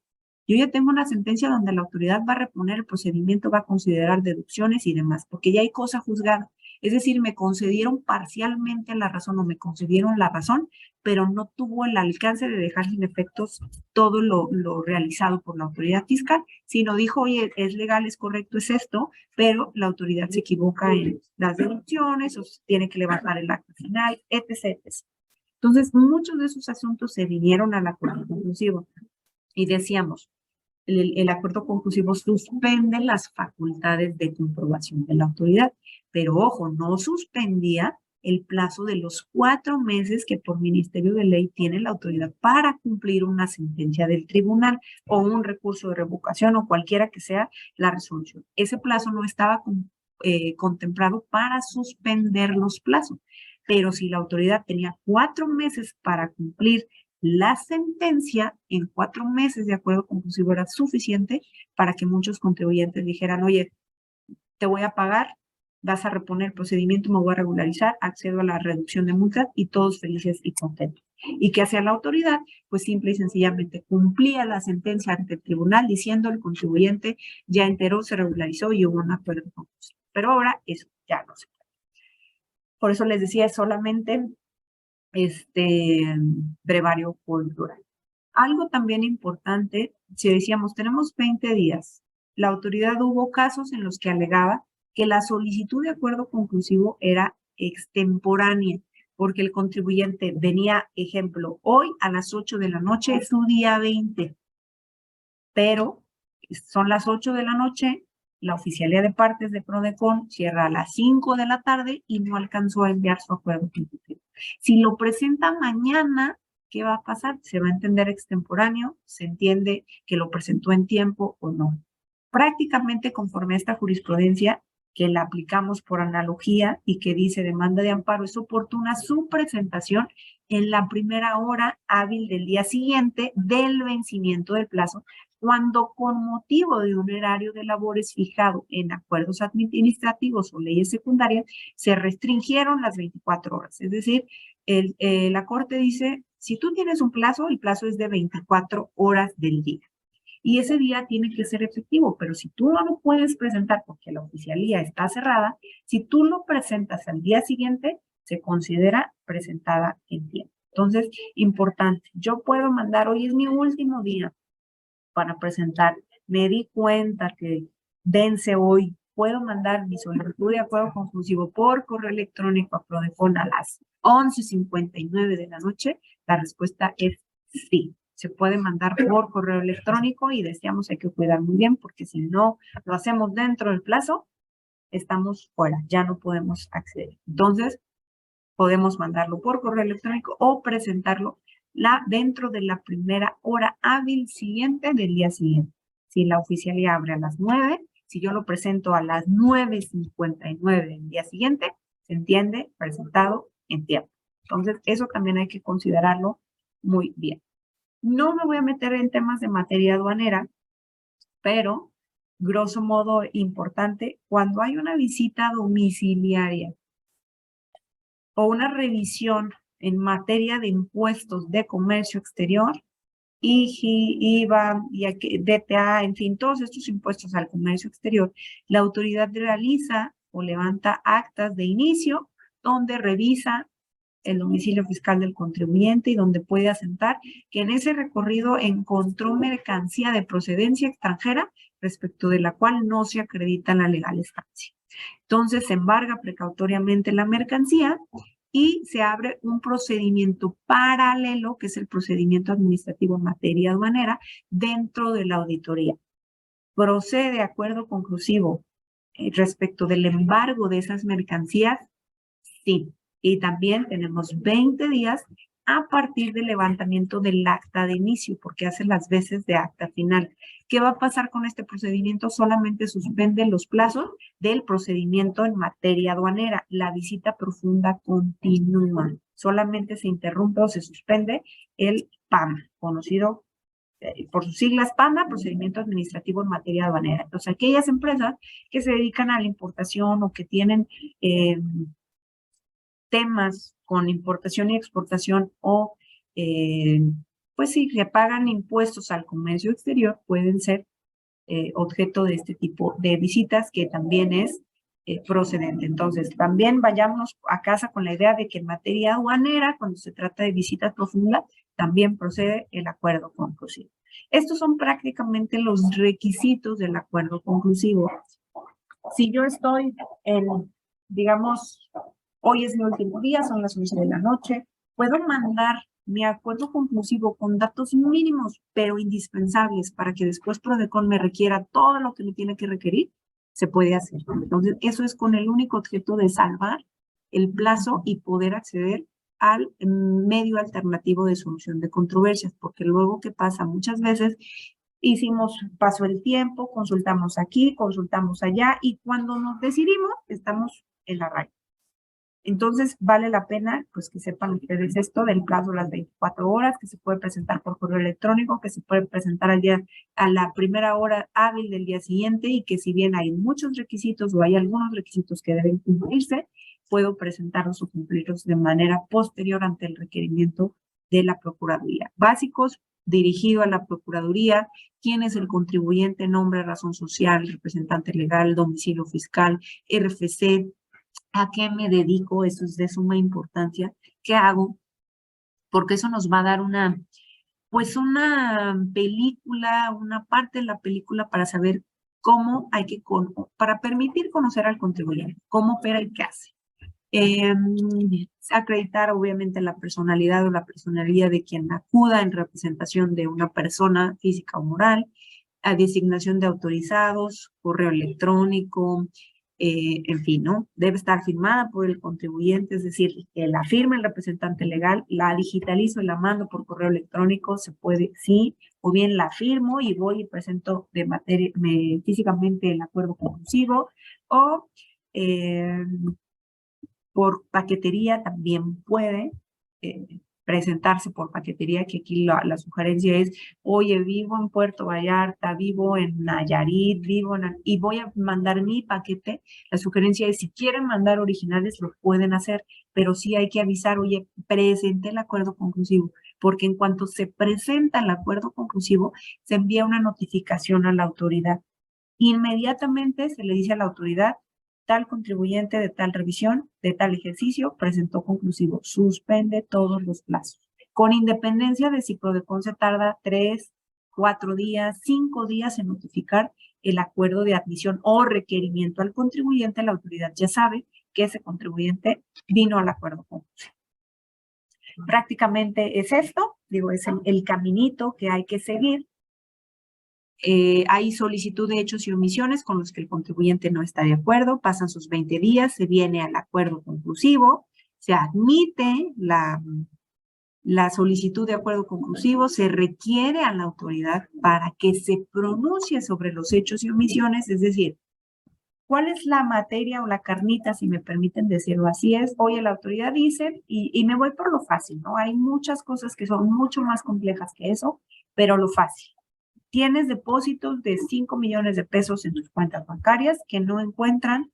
Yo ya tengo una sentencia donde la autoridad va a reponer el procedimiento, va a considerar deducciones y demás, porque ya hay cosa juzgada. Es decir, me concedieron parcialmente la razón o me concedieron la razón, pero no tuvo el alcance de dejar sin efectos todo lo realizado por la autoridad fiscal, sino dijo, oye, es legal, es correcto, es esto, pero la autoridad se equivoca en las deducciones o tiene que levantar el acta final, etc., etc. Entonces, muchos de esos asuntos se vinieron al acuerdo conclusivo y decíamos, el acuerdo conclusivo suspende las facultades de comprobación de la autoridad, pero ojo, no suspendía el plazo de los 4 meses que por Ministerio de Ley tiene la autoridad para cumplir una sentencia del tribunal o un recurso de revocación o cualquiera que sea la resolución. Ese plazo no estaba contemplado para suspender los plazos, pero si la autoridad tenía 4 meses para cumplir la sentencia, en 4 meses de acuerdo conclusivo era suficiente para que muchos contribuyentes dijeran, oye, te voy a pagar, vas a reponer el procedimiento, me voy a regularizar, accedo a la reducción de multas y todos felices y contentos. Y que hacía la autoridad, pues simple y sencillamente cumplía la sentencia ante el tribunal diciendo el contribuyente ya enteró, se regularizó y hubo un acuerdo conclusivo. Pero ahora eso ya no se puede. Por eso les decía, es solamente brevario cultural. Algo también importante, si decíamos, tenemos 20 días, la autoridad hubo casos en los que alegaba que la solicitud de acuerdo conclusivo era extemporánea, porque el contribuyente venía, ejemplo, hoy a las 8 de la noche es su día 20, pero son las 8 de la noche, la oficialía de partes de PRODECON cierra a las 5 de la tarde y no alcanzó a enviar su acuerdo conclusivo. Si lo presenta mañana, ¿qué va a pasar? Se va a entender extemporáneo, se entiende que lo presentó en tiempo o no. Prácticamente conforme a esta jurisprudencia que la aplicamos por analogía y que dice demanda de amparo, es oportuna su presentación en la primera hora hábil del día siguiente del vencimiento del plazo, cuando con motivo de un horario de labores fijado en acuerdos administrativos o leyes secundarias, se restringieron las 24 horas. Es decir, la Corte dice, si tú tienes un plazo, el plazo es de 24 horas del día. Y ese día tiene que ser efectivo, pero si tú no lo puedes presentar porque la oficialía está cerrada, si tú lo presentas al día siguiente, se considera presentada en tiempo. Entonces, importante, yo puedo mandar, hoy es mi último día para presentar, me di cuenta que vence hoy, puedo mandar mi solicitud de acuerdo conclusivo por correo electrónico a PRODECON a las 11:59 de la noche. La respuesta es sí. Se puede mandar por correo electrónico y decíamos hay que cuidar muy bien porque si no lo hacemos dentro del plazo, estamos fuera, ya no podemos acceder. Entonces, podemos mandarlo por correo electrónico o presentarlo dentro de la primera hora hábil siguiente del día siguiente. Si la oficialía abre a las 9, si yo lo presento a las 9:59 del día siguiente, se entiende presentado en tiempo. Entonces, eso también hay que considerarlo muy bien. No me voy a meter en temas de materia aduanera, pero grosso modo importante, cuando hay una visita domiciliaria o una revisión en materia de impuestos de comercio exterior, IGI, IVA, DTA, en fin, todos estos impuestos al comercio exterior, la autoridad realiza o levanta actas de inicio donde revisa el domicilio fiscal del contribuyente y donde puede asentar que en ese recorrido encontró mercancía de procedencia extranjera respecto de la cual no se acredita la legal estancia. Entonces se embarga precautoriamente la mercancía y se abre un procedimiento paralelo, que es el procedimiento administrativo en materia aduanera, dentro de la auditoría. ¿Procede acuerdo conclusivo respecto del embargo de esas mercancías? Sí. Y también tenemos 20 días a partir del levantamiento del acta de inicio, porque hace las veces de acta final. ¿Qué va a pasar con este procedimiento? Solamente suspende los plazos del procedimiento en materia aduanera. La visita profunda continúa. Solamente se interrumpe o se suspende el PAM, conocido por sus siglas PAMA, Procedimiento Administrativo en Materia Aduanera. Entonces, aquellas empresas que se dedican a la importación o que tienen temas con importación y exportación o, pues sí, que pagan impuestos al comercio exterior, pueden ser objeto de este tipo de visitas, que también es procedente. Entonces, también vayamos a casa con la idea de que en materia aduanera, cuando se trata de visitas profundas, también procede el acuerdo conclusivo. Estos son prácticamente los requisitos del acuerdo conclusivo. Si yo estoy en, digamos, hoy es mi último día, son las 11 de la noche, puedo mandar mi acuerdo conclusivo con datos mínimos, pero indispensables para que después Prodecon me requiera todo lo que me tiene que requerir, se puede hacer. Entonces, eso es con el único objeto de salvar el plazo y poder acceder al medio alternativo de solución de controversias, porque luego, ¿qué pasa? Muchas veces pasó el tiempo, consultamos aquí, consultamos allá, y cuando nos decidimos, estamos en la raya. Entonces, vale la pena, pues, que sepan ustedes esto del plazo de las 24 horas, que se puede presentar por correo electrónico, que se puede presentar a la primera hora hábil del día siguiente, y que si bien hay muchos requisitos o hay algunos requisitos que deben cumplirse, puedo presentarlos o cumplirlos de manera posterior ante el requerimiento de la Procuraduría. Básicos, dirigido a la Procuraduría: quién es el contribuyente, nombre, razón social, representante legal, domicilio fiscal, RFC, a qué me dedico, eso es de suma importancia, qué hago, porque eso nos va a dar una película, una parte de la película para saber cómo para permitir conocer al contribuyente, cómo opera y qué hace. Acreditar obviamente la personalidad o la personalidad de quien acuda en representación de una persona física o moral, a designación de autorizados, correo electrónico, en fin, ¿no? Debe estar firmada por el contribuyente, es decir, que la firma el representante legal, la digitalizo y la mando por correo electrónico, se puede, sí, o bien la firmo y voy y presento físicamente el acuerdo conclusivo, o por paquetería también puede presentarse por paquetería, que aquí la sugerencia es: oye, vivo en Puerto Vallarta, vivo en Nayarit, y voy a mandar mi paquete. La sugerencia es: si quieren mandar originales, lo pueden hacer, pero sí hay que avisar: oye, presenté el acuerdo conclusivo, porque en cuanto se presenta el acuerdo conclusivo, se envía una notificación a la autoridad. Inmediatamente se le dice a la autoridad: tal contribuyente de tal revisión, de tal ejercicio, presentó conclusivo. Suspende todos los plazos, con independencia de si Prodecon se tarda 3, 4 días, 5 días en notificar el acuerdo de admisión o requerimiento al contribuyente. La autoridad ya sabe que ese contribuyente vino al acuerdo conclusivo. Prácticamente es esto, digo, es el caminito que hay que seguir. Hay solicitud de hechos y omisiones con los que el contribuyente no está de acuerdo, pasan sus 20 días, se viene al acuerdo conclusivo, se admite la solicitud de acuerdo conclusivo, se requiere a la autoridad para que se pronuncie sobre los hechos y omisiones, es decir, ¿cuál es la materia o la carnita, si me permiten decirlo así? Oye, la autoridad dice, y me voy por lo fácil, ¿no? Hay muchas cosas que son mucho más complejas que eso, pero lo fácil. Tienes depósitos de 5 millones de pesos en tus cuentas bancarias que no están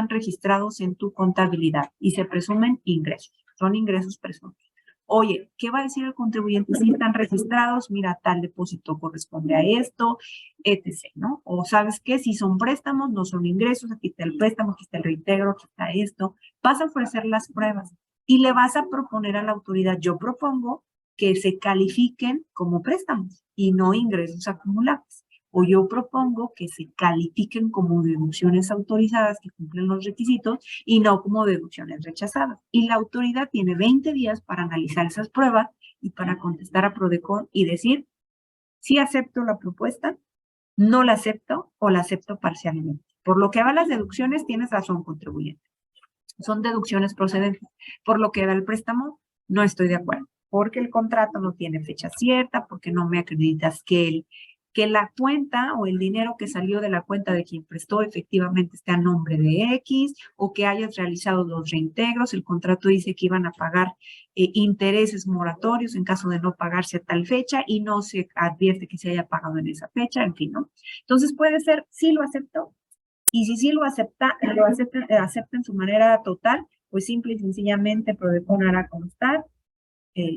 registrados en tu contabilidad y se presumen ingresos, son ingresos presuntos. Oye, ¿qué va a decir el contribuyente? Si están registrados, mira, tal depósito corresponde a esto, etc., ¿no? O ¿sabes qué? Si son préstamos, no son ingresos, aquí está el préstamo, aquí está el reintegro, aquí está esto. Vas a ofrecer las pruebas y le vas a proponer a la autoridad, yo propongo que se califiquen como préstamos y no ingresos acumulables. O yo propongo que se califiquen como deducciones autorizadas que cumplen los requisitos y no como deducciones rechazadas. Y la autoridad tiene 20 días para analizar esas pruebas y para contestar a Prodecon y decir si acepto la propuesta, no la acepto o la acepto parcialmente. Por lo que va a las deducciones, tienes razón, contribuyente. Son deducciones procedentes. Por lo que va el préstamo, no estoy de acuerdo, porque el contrato no tiene fecha cierta, porque no me acreditas que la cuenta o el dinero que salió de la cuenta de quien prestó efectivamente esté a nombre de X, o que hayas realizado los reintegros. El contrato dice que iban a pagar intereses moratorios en caso de no pagarse a tal fecha y no se advierte que se haya pagado en esa fecha, en fin, ¿no? Entonces puede ser, sí lo acepto, y si sí lo acepta en su manera total, pues simple y sencillamente Prodecon hará constar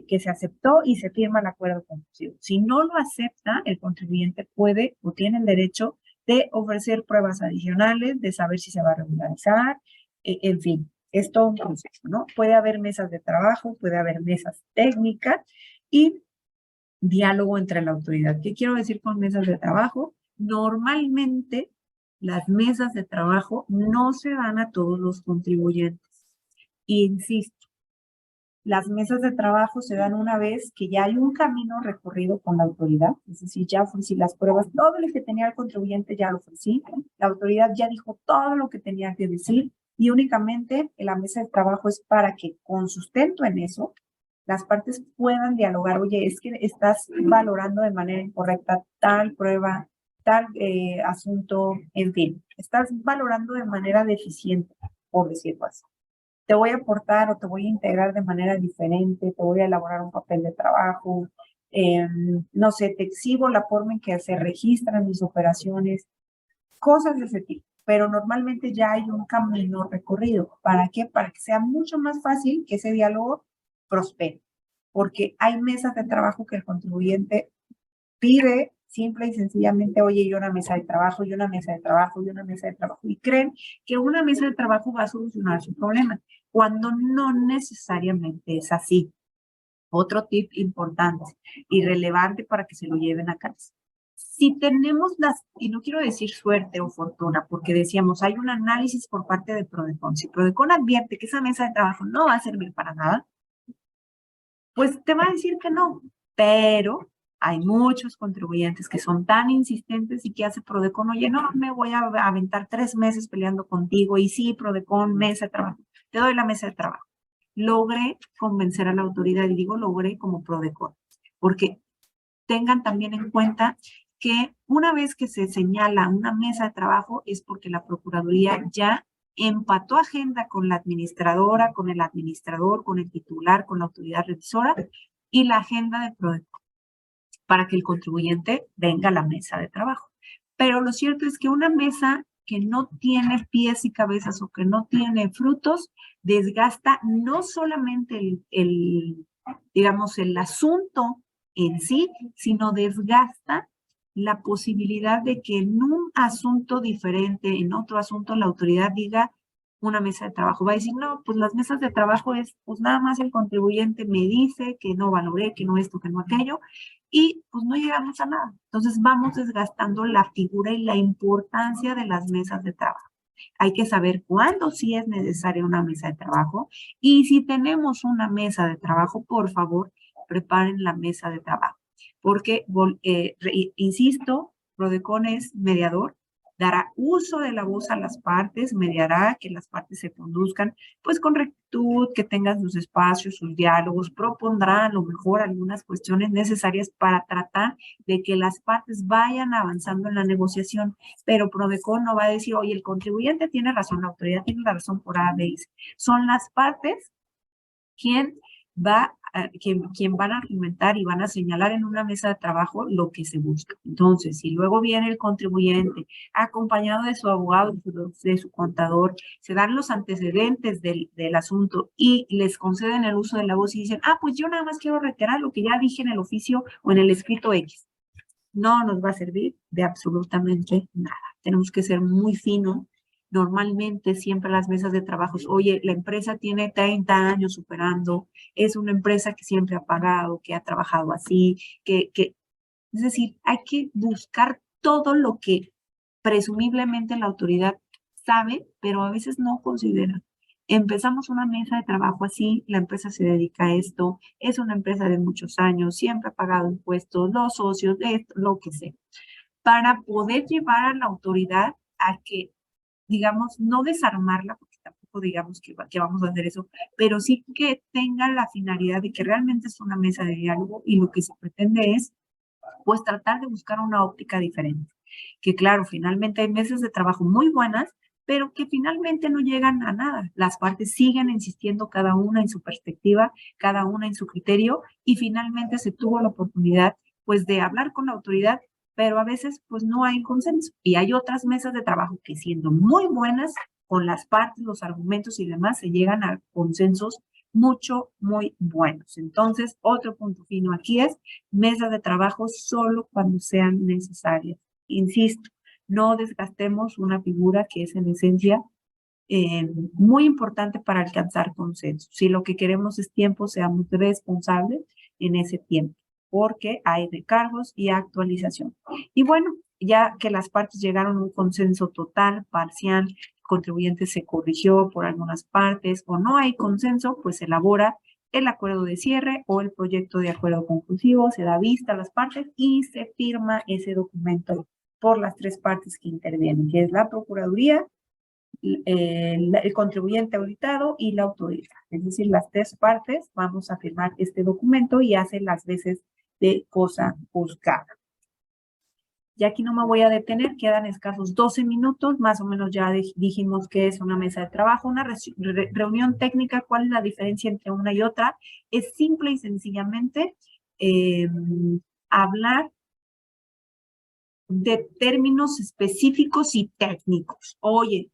que se aceptó y se firma el acuerdo conclusivo. Si no lo acepta, el contribuyente puede o tiene el derecho de ofrecer pruebas adicionales, de saber si se va a regularizar, en fin, es todo un proceso, ¿no? Puede haber mesas de trabajo, puede haber mesas técnicas y diálogo entre la autoridad. ¿Qué quiero decir con mesas de trabajo? Normalmente las mesas de trabajo no se dan a todos los contribuyentes. Insisto, las mesas de trabajo se dan una vez que ya hay un camino recorrido con la autoridad, es decir, ya ofrecí las pruebas, todo lo que tenía el contribuyente ya lo ofrecí, la autoridad ya dijo todo lo que tenía que decir y únicamente la mesa de trabajo es para que con sustento en eso, las partes puedan dialogar. Oye, es que estás valorando de manera incorrecta tal prueba, tal asunto, en fin, estás valorando de manera deficiente, por decirlo así. Te voy a aportar o te voy a integrar de manera diferente, te voy a elaborar un papel de trabajo, no sé, te exhibo la forma en que se registran mis operaciones, cosas de ese tipo. Pero normalmente ya hay un camino recorrido. ¿Para qué? Para que sea mucho más fácil que ese diálogo prospere. Porque hay mesas de trabajo que el contribuyente pide simple y sencillamente, oye, y una mesa de trabajo, y una mesa de trabajo, y una mesa de trabajo, y creen que una mesa de trabajo va a solucionar su problema, cuando no necesariamente es así. Otro tip importante y relevante para que se lo lleven a casa. Si tenemos y no quiero decir suerte o fortuna, porque decíamos, hay un análisis por parte de Prodecon. Si Prodecon advierte que esa mesa de trabajo no va a servir para nada, pues te va a decir que no, pero hay muchos contribuyentes que son tan insistentes y que hace Prodecon, oye, no, me voy a aventar 3 meses peleando contigo y sí, Prodecon, mesa de trabajo, te doy la mesa de trabajo. Logré convencer a la autoridad, y digo logré como Prodecon, porque tengan también en cuenta que una vez que se señala una mesa de trabajo es porque la Procuraduría ya empató agenda con la administradora, con el administrador, con el titular, con la autoridad revisora y la agenda de Prodecon para que el contribuyente venga a la mesa de trabajo. Pero lo cierto es que una mesa que no tiene pies y cabezas o que no tiene frutos, desgasta no solamente digamos, el asunto en sí, sino desgasta la posibilidad de que en un asunto diferente, en otro asunto, la autoridad diga una mesa de trabajo. Va a decir, no, pues las mesas de trabajo es, pues nada más el contribuyente me dice que no valoré, que no esto, que no aquello, y pues no llegamos a nada. Entonces vamos desgastando la figura y la importancia de las mesas de trabajo. Hay que saber cuándo sí es necesaria una mesa de trabajo y si tenemos una mesa de trabajo, por favor, preparen la mesa de trabajo. Porque, insisto, Prodecon es mediador, dará uso de la voz a las partes, mediará que las partes se conduzcan pues con rectitud, que tengan sus espacios, sus diálogos, propondrá a lo mejor algunas cuestiones necesarias para tratar de que las partes vayan avanzando en la negociación, pero Prodecon no va a decir, oye, el contribuyente tiene razón, la autoridad tiene la razón por A, B y C. Son las partes quien va quien van a argumentar y van a señalar en una mesa de trabajo lo que se busca. Entonces, si luego viene el contribuyente acompañado de su abogado, de su contador, se dan los antecedentes del asunto y les conceden el uso de la voz y dicen, pues yo nada más quiero reiterar lo que ya dije en el oficio o en el escrito X. No nos va a servir de absolutamente nada. Tenemos que ser muy finos. Normalmente siempre las mesas de trabajo, oye, la empresa tiene 30 años superando, es una empresa que siempre ha pagado, que ha trabajado así, es decir, hay que buscar todo lo que presumiblemente la autoridad sabe, pero a veces no considera. Empezamos una mesa de trabajo así, la empresa se dedica a esto, es una empresa de muchos años, siempre ha pagado impuestos, los socios, esto, lo que sea, para poder llevar a la autoridad a que, digamos, no desarmarla, porque tampoco digamos que vamos a hacer eso, pero sí que tenga la finalidad de que realmente es una mesa de diálogo y lo que se pretende es, pues, tratar de buscar una óptica diferente. Que claro, finalmente hay mesas de trabajo muy buenas, pero que finalmente no llegan a nada. Las partes siguen insistiendo cada una en su perspectiva, cada una en su criterio, y finalmente se tuvo la oportunidad, pues, de hablar con la autoridad, pero a veces, pues, no hay consenso. Y hay otras mesas de trabajo que, siendo muy buenas, con las partes, los argumentos y demás, se llegan a consensos muy buenos. Entonces, otro punto fino aquí es mesas de trabajo solo cuando sean necesarias. Insisto, no desgastemos una figura que es en esencia muy importante para alcanzar consenso. Si lo que queremos es tiempo, seamos responsables en ese tiempo, porque hay recargos y actualización. Y bueno, ya que las partes llegaron a un consenso total, parcial, el contribuyente se corrigió por algunas partes o no hay consenso, pues se elabora el acuerdo de cierre o el proyecto de acuerdo conclusivo, se da vista a las partes y se firma ese documento por las tres partes que intervienen, que es la Procuraduría, el contribuyente auditado y la autoridad. Es decir, las tres partes vamos a firmar este documento y hace las veces de cosa juzgada. Ya aquí no me voy a detener, quedan escasos 12 minutos, más o menos ya dijimos que es una mesa de trabajo, una reunión técnica. ¿Cuál es la diferencia entre una y otra? Es simple y sencillamente hablar de términos específicos y técnicos. Oye,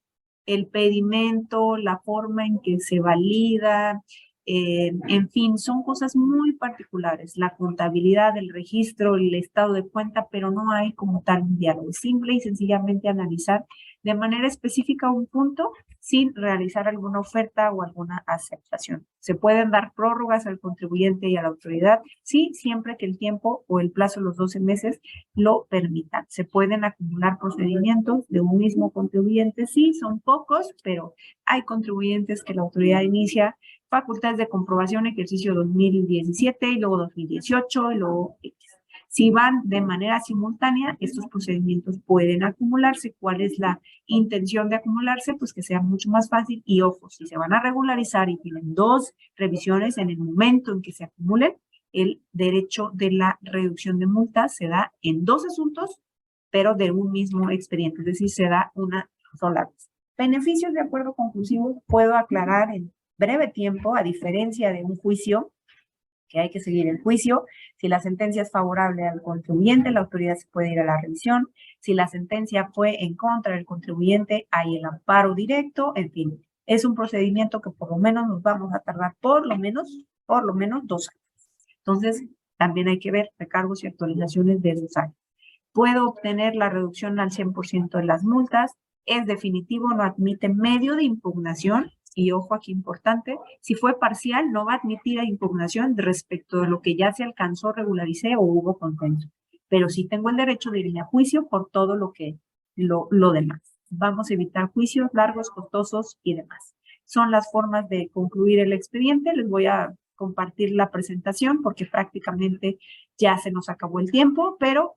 el pedimento, la forma en que se valida, en fin, son cosas muy particulares. La contabilidad, el registro, el estado de cuenta, pero no hay como tal un diálogo. Simple y sencillamente analizar de manera específica un punto sin realizar alguna oferta o alguna aceptación. Se pueden dar prórrogas al contribuyente y a la autoridad, sí, siempre que el tiempo o el plazo de los 12 meses lo permitan. Se pueden acumular procedimientos de un mismo contribuyente, sí, son pocos, pero hay contribuyentes que la autoridad inicia facultades de comprobación ejercicio 2017 y luego 2018 y luego X. Si van de manera simultánea, estos procedimientos pueden acumularse. ¿Cuál es la intención de acumularse? Pues que sea mucho más fácil y ojo, si se van a regularizar y tienen dos revisiones en el momento en que se acumulen, el derecho de la reducción de multas se da en dos asuntos, pero de un mismo expediente, es decir, se da una sola vez. Beneficios de acuerdo conclusivo, puedo aclarar en breve tiempo, a diferencia de un juicio, que hay que seguir el juicio. Si la sentencia es favorable al contribuyente, la autoridad se puede ir a la revisión. Si la sentencia fue en contra del contribuyente, hay el amparo directo, en fin. Es un procedimiento que por lo menos nos vamos a tardar por lo menos 2 años. Entonces, también hay que ver recargos y actualizaciones de 2 años. Puedo obtener la reducción al 100% de las multas. Es definitivo, no admite medio de impugnación. Y ojo aquí importante, si fue parcial, no va a admitir impugnación respecto de lo que ya se alcanzó, regularicé o hubo consenso. Pero sí tengo el derecho de ir a juicio por todo lo demás. Vamos a evitar juicios largos, costosos y demás. Son las formas de concluir el expediente. Les voy a compartir la presentación porque prácticamente ya se nos acabó el tiempo, pero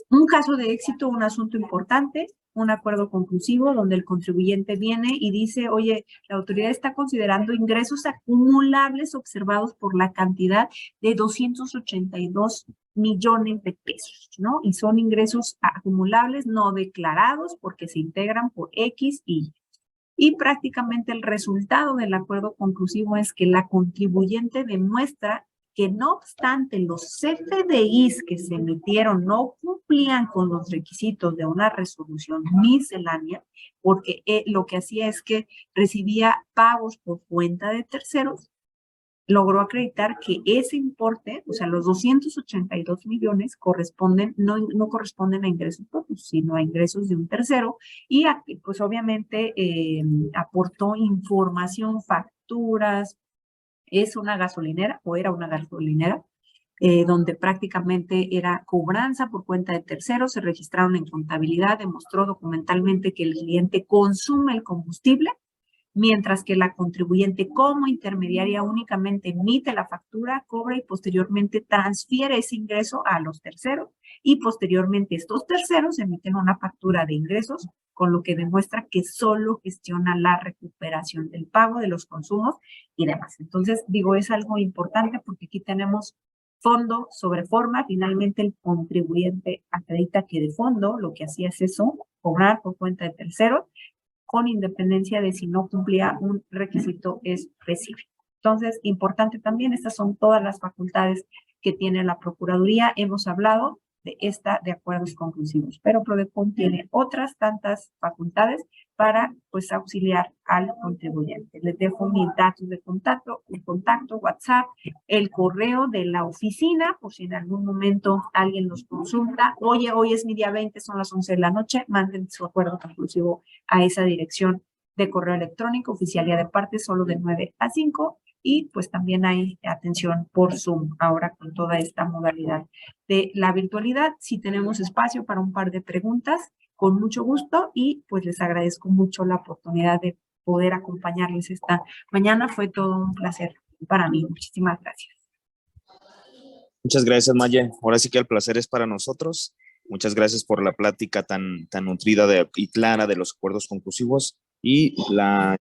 un caso de éxito, un asunto importante, un acuerdo conclusivo donde el contribuyente viene y dice, oye, la autoridad está considerando ingresos acumulables observados por la cantidad de 282 millones de pesos, ¿no? Y son ingresos acumulables no declarados porque se integran por X y Y. y prácticamente el resultado del acuerdo conclusivo es que la contribuyente demuestra que no obstante los CFDIs que se emitieron no cumplían con los requisitos de una resolución miscelánea, porque lo que hacía es que recibía pagos por cuenta de terceros, logró acreditar que ese importe, o sea, los 282 millones corresponden, no corresponden a ingresos propios, sino a ingresos de un tercero, y aquí, pues obviamente aportó información, facturas, es una gasolinera o era una gasolinera, donde prácticamente era cobranza por cuenta de terceros, se registraron en contabilidad, demostró documentalmente que el cliente consume el combustible, mientras que la contribuyente como intermediaria únicamente emite la factura, cobra y posteriormente transfiere ese ingreso a los terceros y posteriormente estos terceros emiten una factura de ingresos, con lo que demuestra que solo gestiona la recuperación del pago de los consumos y demás. Entonces, digo, es algo importante porque aquí tenemos fondo sobre forma. Finalmente, el contribuyente acredita que de fondo lo que hacía es eso, cobrar por cuenta de terceros, con independencia de si no cumplía un requisito específico. Entonces, importante también, estas son todas las facultades que tiene la Procuraduría. Hemos hablado de esta de acuerdos conclusivos, pero PRODECON tiene otras tantas facultades para, pues, auxiliar al contribuyente. Les dejo mis datos de contacto, el contacto, WhatsApp, el correo de la oficina, por si en algún momento alguien los consulta. Oye, hoy es mi día 20, son las 11 de la noche, manden su acuerdo conclusivo a esa dirección de correo electrónico, oficialía de partes, solo de 9 a 5, y pues también hay atención por Zoom, ahora con toda esta modalidad de la virtualidad. Si tenemos espacio para un par de preguntas, con mucho gusto, y pues les agradezco mucho la oportunidad de poder acompañarles esta mañana. Fue todo un placer para mí. Muchísimas gracias. Muchas gracias, Maye. Ahora sí que el placer es para nosotros. Muchas gracias por la plática tan nutrida y clara de los acuerdos conclusivos y la